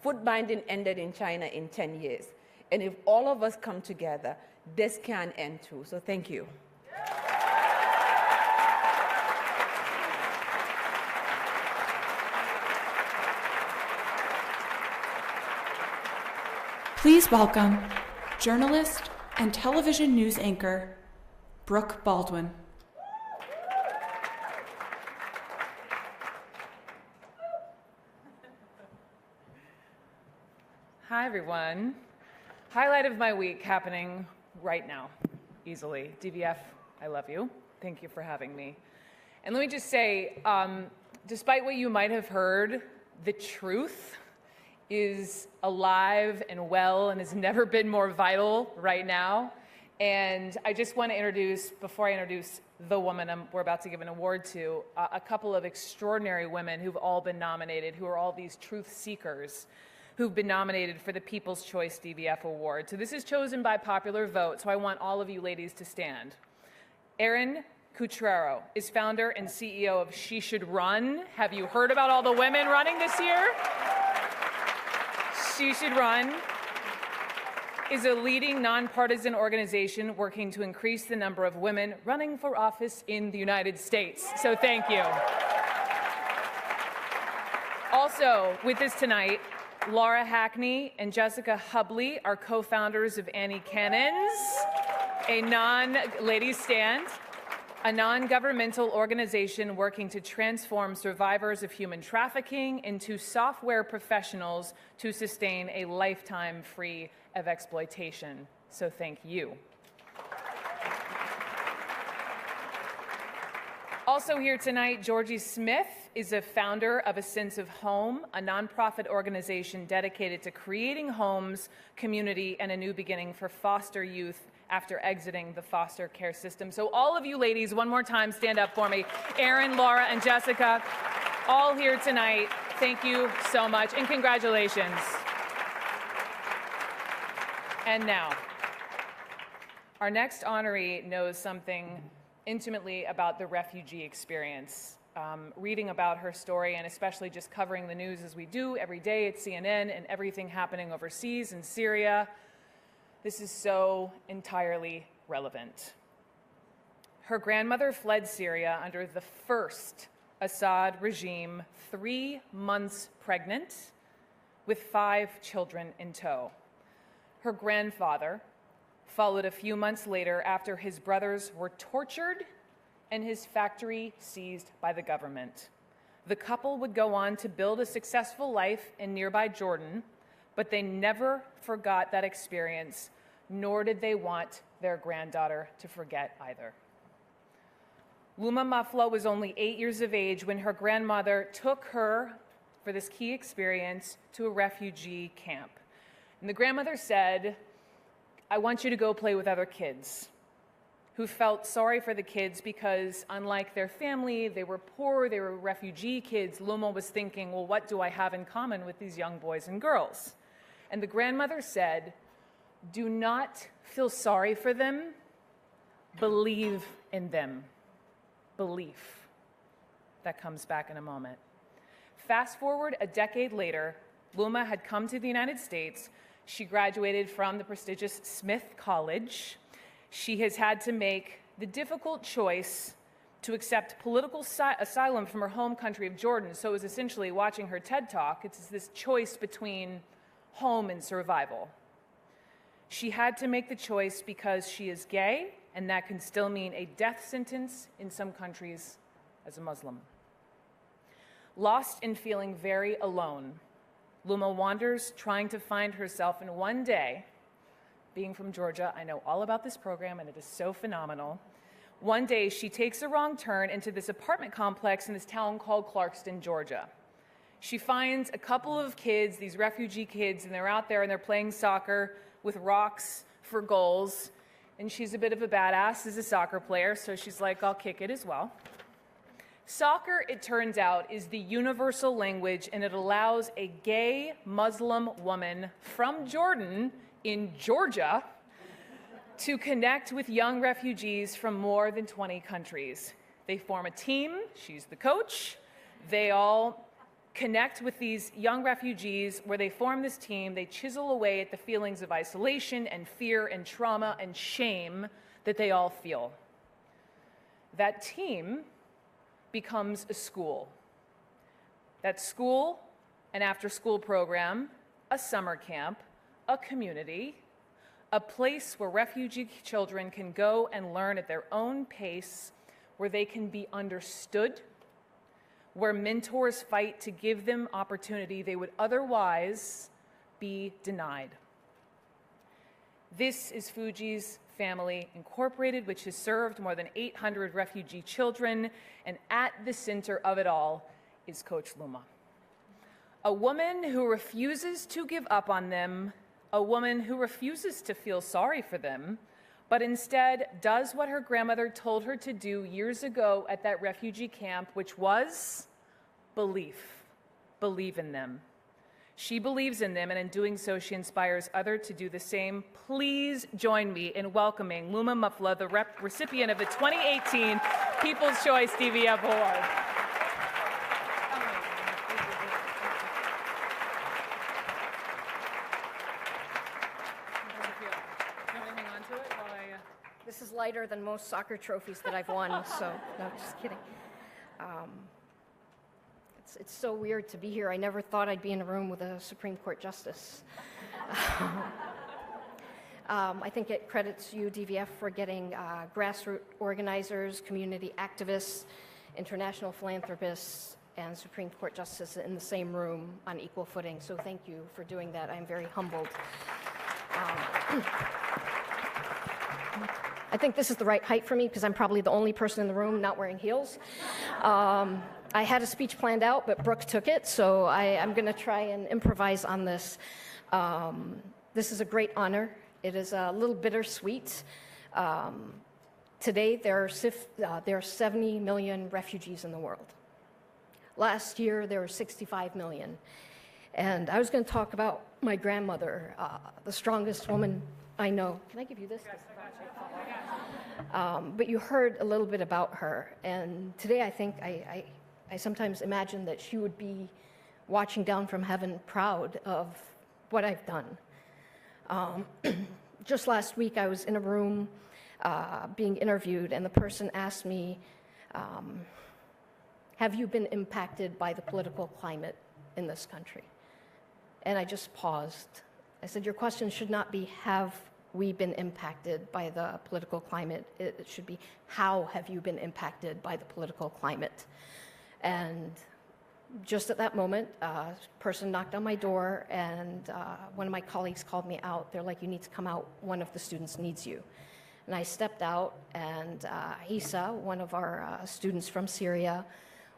Speaker 18: Foot binding ended in China in 10 years. And if all of us come together, this can end too. So thank you.
Speaker 2: Please welcome journalist and television news anchor, Brooke Baldwin.
Speaker 19: Hi, everyone. Highlight of my week happening right now, easily. DVF, I love you. Thank you for having me. And let me just say, despite what you might have heard, the truth is alive and well and has never been more vital right now. And I just want to introduce, before I introduce the woman we're about to give an award to, a couple of extraordinary women who've all been nominated, who are all these truth seekers who've been nominated for the People's Choice DVF Award. So this is chosen by popular vote, so I want all of you ladies to stand. Erin Cutrero is founder and CEO of She Should Run. Have you heard about all the women running this year? She Should Run is a leading nonpartisan organization working to increase the number of women running for office in the United States. So thank you. Also with us tonight, Laura Hackney and Jessica Hubley are co-founders of Annie Cannons, a non-governmental organization working to transform survivors of human trafficking into software professionals to sustain a lifetime free of exploitation. So thank you. Also here tonight, Georgie Smith is a founder of A Sense of Home, a nonprofit organization dedicated to creating homes, community, and a new beginning for foster youth after exiting the foster care system. So all of you ladies, one more time, stand up for me. Erin, Laura, and Jessica, all here tonight. Thank you so much, and congratulations. And now, our next honoree knows something intimately about the refugee experience. Reading about her story, and especially just covering the news as we do every day at CNN and everything happening overseas in Syria, this is so entirely relevant. Her grandmother fled Syria under the first Assad regime, 3 months pregnant, with 5 children in tow. Her grandfather followed a few months later after his brothers were tortured and his factory seized by the government. The couple would go on to build a successful life in nearby Jordan, but they never forgot that experience, nor did they want their granddaughter to forget either. Luma Mafla was only 8 years of age when her grandmother took her, for this key experience, to a refugee camp. And the grandmother said, "I want you to go play with other kids," who felt sorry for the kids because, unlike their family, they were poor, they were refugee kids. Luma was thinking, well, what do I have in common with these young boys and girls? And the grandmother said, "Do not feel sorry for them, believe in them." Belief. That comes back in a moment. Fast forward a decade later, Luma had come to the United States. She graduated from the prestigious Smith College. She has had to make the difficult choice to accept political asylum from her home country of Jordan. So it was essentially watching her TED Talk. It's this choice between home and survival. She had to make the choice because she is gay, and that can still mean a death sentence in some countries as a Muslim. Lost and feeling very alone, Luma wanders, trying to find herself, and one day, being from Georgia, I know all about this program, and it is so phenomenal. One day, she takes a wrong turn into this apartment complex in this town called Clarkston, Georgia. She finds a couple of kids, these refugee kids, and they're out there and they're playing soccer with rocks for goals. And she's a bit of a badass as a soccer player, so she's like, I'll kick it as well. Soccer, it turns out, is the universal language, and it allows a gay Muslim woman from Jordan in Georgia to connect with young refugees from more than 20 countries. They form a team. She's the coach. They all connect with these young refugees where they form this team. They chisel away at the feelings of isolation and fear and trauma and shame that they all feel. That team becomes a school. That school, an after-school program, a summer camp, a community, a place where refugee children can go and learn at their own pace, where they can be understood, where mentors fight to give them opportunity they would otherwise be denied. This is Fuji's Family Incorporated, which has served more than 800 refugee children, and at the center of it all is Coach Luma. A woman who refuses to give up on them, a woman who refuses to feel sorry for them, but instead does what her grandmother told her to do years ago at that refugee camp, which was belief. Believe in them. She believes in them, and in doing so, she inspires others to do the same. Please join me in welcoming Luma Mufla, the recipient of the 2018 People's Choice DVF Award.
Speaker 6: This is lighter than most soccer trophies that I've won, so no, just kidding. It's so weird to be here. I never thought I'd be in a room with a Supreme Court justice. I think it credits you, DVF, for getting grassroots organizers, community activists, international philanthropists, and Supreme Court justices in the same room on equal footing. So thank you for doing that. I'm very humbled. I think this is the right height for me because I'm probably the only person in the room not wearing heels. I had a speech planned out, but Brooke took it, so I'm going to try and improvise on this. This is a great honor. It is a little bittersweet. Today, there are 70 million refugees in the world. Last year, there were 65 million. And I was going to talk about my grandmother, the strongest woman I know. Can I give you this? But you heard a little bit about her. And today, I think I sometimes imagine that she would be watching down from heaven, proud of what I've done. Just last week, I was in a room being interviewed, and the person asked me, have you been impacted by the political climate in this country? And I just paused. I said, your question should not be, have we been impacted by the political climate? It should be, how have you been impacted by the political climate? And just at that moment, a person knocked on my door, and one of my colleagues called me out. They're like, you need to come out. One of the students needs you. And I stepped out, and Isa, one of our students from Syria,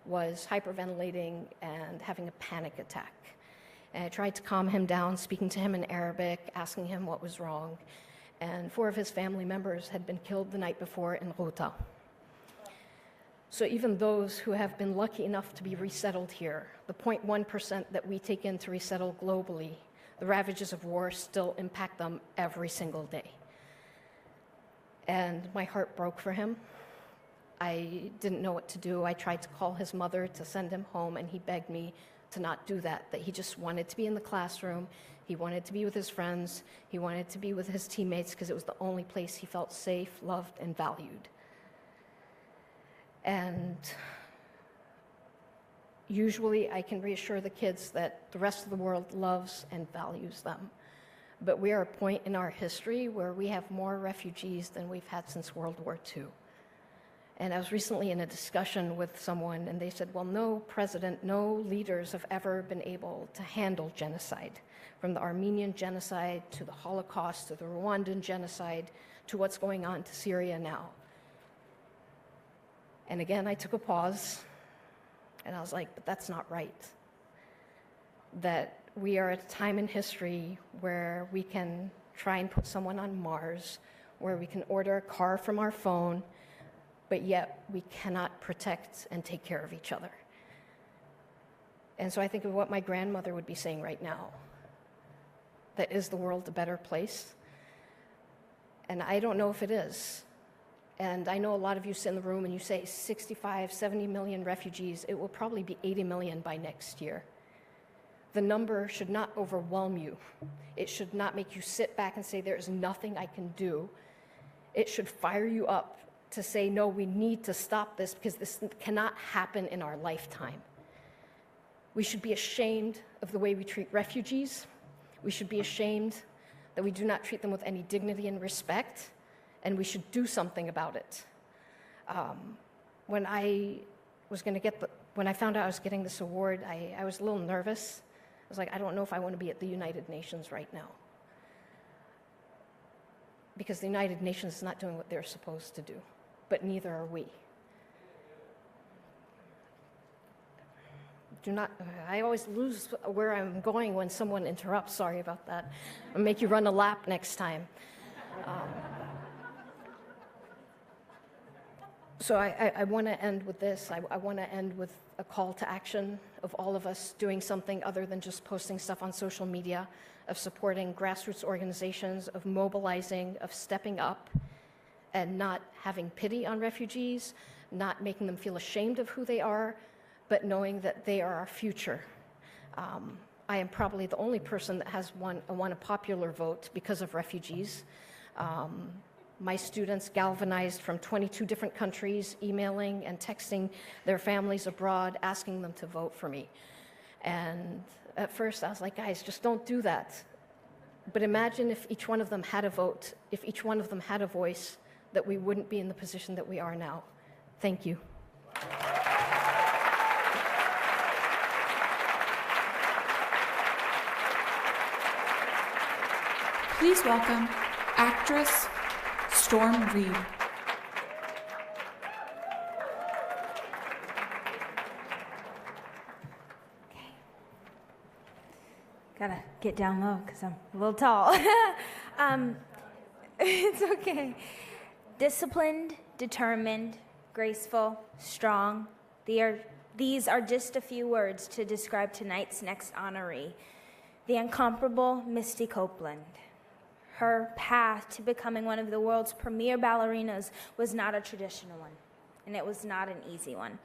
Speaker 6: was hyperventilating and having a panic attack. And I tried to calm him down, speaking to him in Arabic, asking him what was wrong. And 4 of his family members had been killed the night before in Ghouta. So even those who have been lucky enough to be resettled here, the 0.1% that we take in to resettle globally, the ravages of war still impact them every single day. And my heart broke for him. I didn't know what to do. I tried to call his mother to send him home, and he begged me to not do that he just wanted to be in the classroom. He wanted to be with his friends. He wanted to be with his teammates because it was the only place he felt safe, loved, and valued. And usually I can reassure the kids that the rest of the world loves and values them. But we are at a point in our history where we have more refugees than we've had since World War II. And I was recently in a discussion with someone, and they said, well, no president, no leaders have ever been able to handle genocide, from the Armenian genocide to the Holocaust to the Rwandan genocide to what's going on to Syria now. And again, I took a pause, and I was like, but that's not right. That we are at a time in history where we can try and put someone on Mars, where we can order a car from our phone, but yet we cannot protect and take care of each other. And so I think of what my grandmother would be saying right now, that is the world a better place? And I don't know if it is. And I know a lot of you sit in the room and you say 65, 70 million refugees. It will probably be 80 million by next year. The number should not overwhelm you. It should not make you sit back and say, there is nothing I can do. It should fire you up to say, no, we need to stop this because this cannot happen in our lifetime. We should be ashamed of the way we treat refugees. We should be ashamed that we do not treat them with any dignity and respect, and we should do something about it. When I found out I was getting this award, I was a little nervous. I was like, I don't know if I want to be at the United Nations right now, because the United Nations is not doing what they're supposed to do, but neither are we. I always lose where I'm going when someone interrupts. Sorry about that. I'll make you run a lap next time. So I want to end with this. I want to end with a call to action of all of us doing something other than just posting stuff on social media, of supporting grassroots organizations, of mobilizing, of stepping up, and not having pity on refugees, not making them feel ashamed of who they are, but knowing that they are our future. I am probably the only person that has won a popular vote because of refugees. My students galvanized from 22 different countries, emailing and texting their families abroad, asking them to vote for me. And at first I was like, guys, just don't do that. But imagine if each one of them had a vote, if each one of them had a voice, that we wouldn't be in the position that we are now. Thank you.
Speaker 2: Please welcome actress Storm Reed.
Speaker 20: Gotta get down low because I'm a little tall. It's okay. Disciplined, determined, graceful, strong. These are just a few words to describe tonight's next honoree, the incomparable Misty Copeland. Her path to becoming one of the world's premier ballerinas was not a traditional one, and it was not an easy one.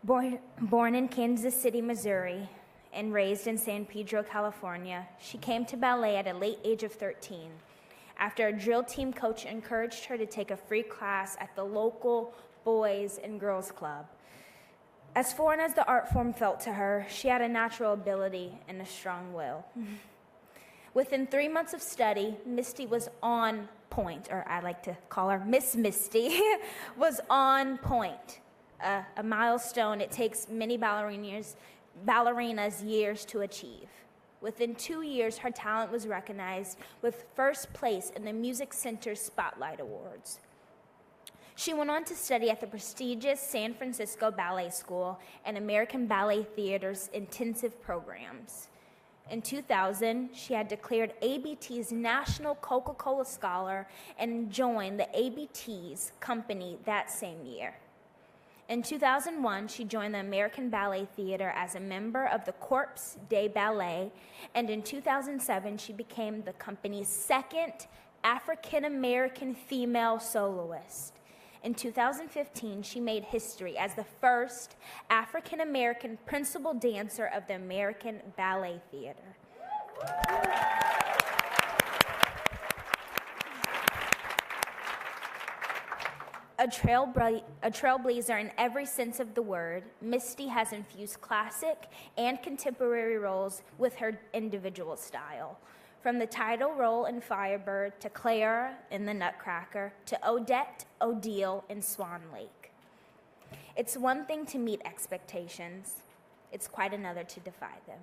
Speaker 20: Born in Kansas City, Missouri, and raised in San Pedro, California, she came to ballet at a late age of 13. After a drill team coach encouraged her to take a free class at the local Boys and Girls Club. As foreign as the art form felt to her, she had a natural ability and a strong will. Within 3 months of study, Misty was on point, or I like to call her Miss Misty, was on point. A milestone it takes many ballerinas years to achieve. Within 2 years, her talent was recognized with first place in the Music Center Spotlight Awards. She went on to study at the prestigious San Francisco Ballet School and American Ballet Theater's intensive programs. In 2000, she had declared ABT's National Coca-Cola Scholar and joined the ABT's company that same year. In 2001, she joined the American Ballet Theater as a member of the Corps de Ballet, and in 2007, she became the company's second African-American female soloist. In 2015, she made history as the first African-American principal dancer of the American Ballet Theater. A trailblazer in every sense of the word, Misty has infused classic and contemporary roles with her individual style. From the title role in Firebird to Clara in The Nutcracker to Odette Odile in Swan Lake. It's one thing to meet expectations. It's quite another to defy them.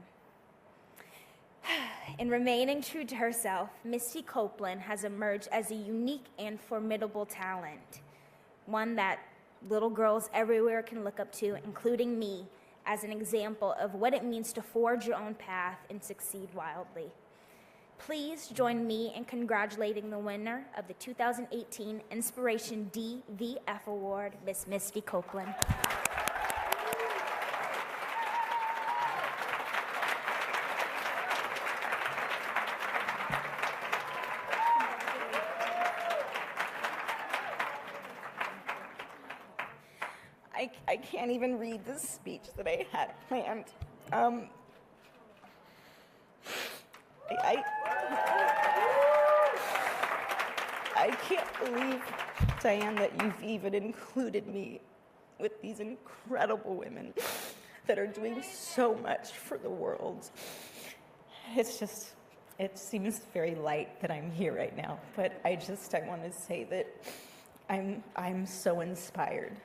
Speaker 20: In remaining true to herself, Misty Copeland has emerged as a unique and formidable talent, one that little girls everywhere can look up to, including me, as an example of what it means to forge your own path and succeed wildly. Please join me in congratulating the winner of the 2018 Inspiration DVF Award, Miss Misty Copeland.
Speaker 21: I can't even read this speech that I had planned. I can't believe, Diane, that you've even included me with these incredible women that are doing so much for the world. It's just, it seems very light that I'm here right now, but I want to say that I'm so inspired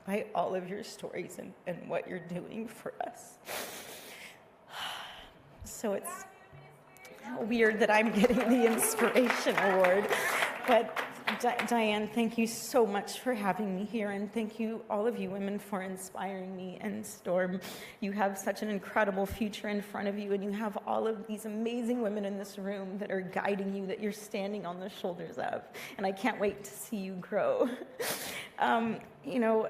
Speaker 21: by all of your stories and what you're doing for us. So it's weird that I'm getting the Inspiration Award, but Diane, thank you so much for having me here, and thank you, all of you women, for inspiring me. And Storm, you have such an incredible future in front of you, and you have all of these amazing women in this room that are guiding you, that you're standing on the shoulders of, and I can't wait to see you grow. You know,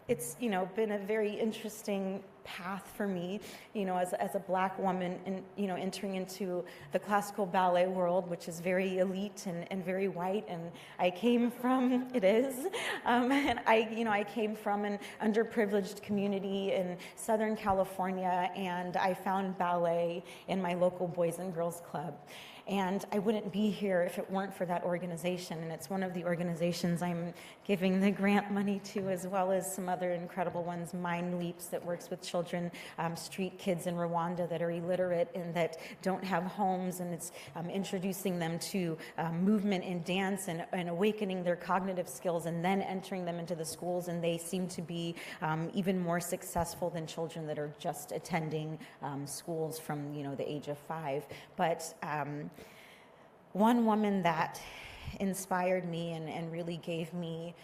Speaker 21: it's, you know, been a very interesting path for me, you know, as a black woman, and, you know, entering into the classical ballet world, which is very elite and very white. And I came from, it is, and I came from an underprivileged community in Southern California, and I found ballet in my local Boys and Girls Club. And I wouldn't be here if it weren't for that organization. And it's one of the organizations I'm giving the grant money to, as well as some other incredible ones, Mind Leaps, that works with children, street kids in Rwanda that are illiterate and that don't have homes. And it's introducing them to movement and dance and awakening their cognitive skills, and then entering them into the schools. And they seem to be even more successful than children that are just attending schools from, you know, the age of 5. But one woman that inspired me and really gave me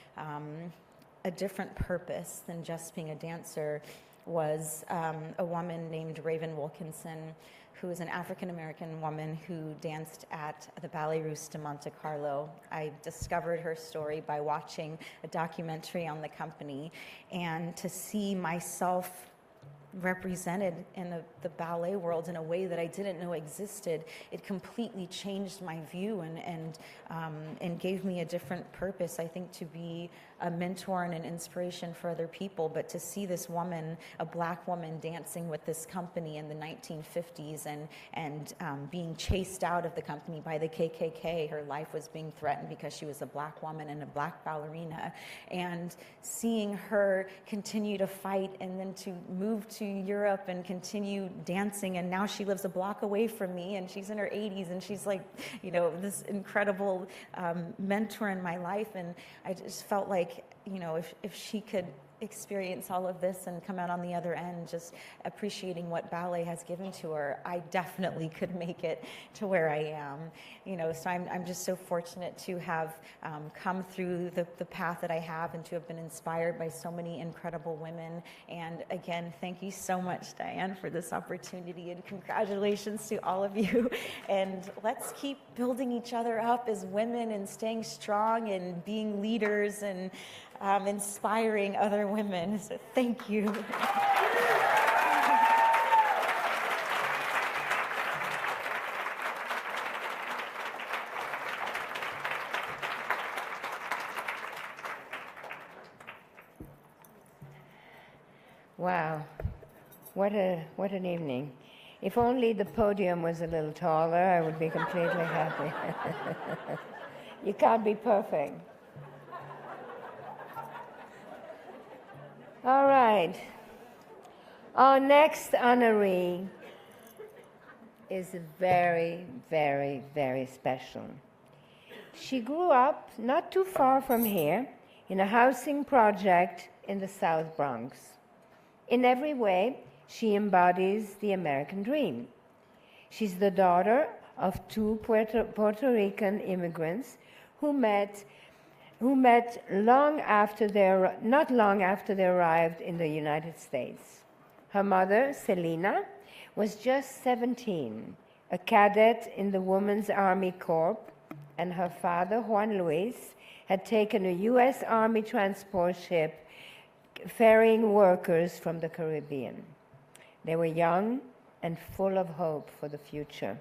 Speaker 21: a different purpose than just being a dancer was a woman named Raven Wilkinson, who is an African-American woman who danced at the Ballet Russe de Monte Carlo. I discovered her story by watching a documentary on the company, and to see myself represented in the ballet world in a way that I didn't know existed, it completely changed my view and gave me a different purpose, I think, to be a mentor and an inspiration for other people. But to see this woman, a black woman, dancing with this company in the 1950s and being chased out of the company by the KKK, her life was being threatened because she was a black woman and a black ballerina, and seeing her continue to fight and then to move to Europe and continue dancing, and now she lives a block away from me, and she's in her 80s, and she's like, you know, this incredible mentor in my life. And I just felt like, you know, if she could experience all of this and come out on the other end just appreciating what ballet has given to her, I definitely could make it to where I am. You know, so I'm just so fortunate to have come through the path that I have, and to have been inspired by so many incredible women. And again, thank you so much, Diane, for this opportunity, and congratulations to all of you. And let's keep building each other up as women, and staying strong and being leaders, and inspiring other women. So thank you.
Speaker 14: Wow, what an evening. If only the podium was a little taller, I would be completely happy. You can't be perfect. All right. Our next honoree is very, very, very special. She grew up not too far from here in a housing project in the South Bronx. In every way, she embodies the American dream. She's the daughter of two Puerto Rican immigrants who met not long after they arrived in the United States. Her mother, Selena, was just 17, a cadet in the Women's Army Corps, and her father, Juan Luis, had taken a U.S. Army transport ship ferrying workers from the Caribbean. They were young and full of hope for the future.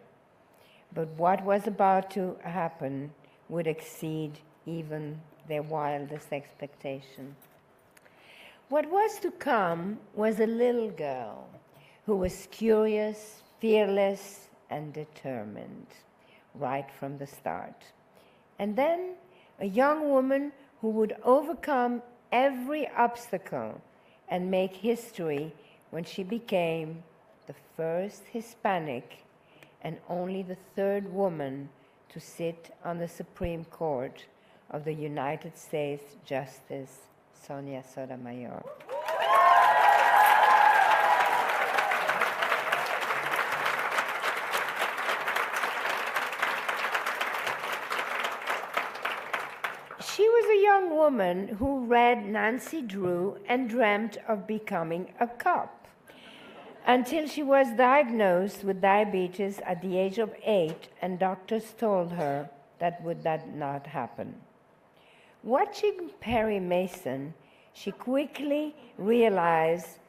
Speaker 14: But what was about to happen would exceed even their wildest expectation. What was to come was a little girl who was curious, fearless, and determined right from the start. And then a young woman who would overcome every obstacle and make history when she became the first Hispanic and only the third woman to sit on the Supreme Court of the United States Justice, Sonia Sotomayor. She was a young woman who read Nancy Drew and dreamt of becoming a cop until she was diagnosed with diabetes at the age of 8, and doctors told her that would not happen. Watching Perry Mason, she quickly realized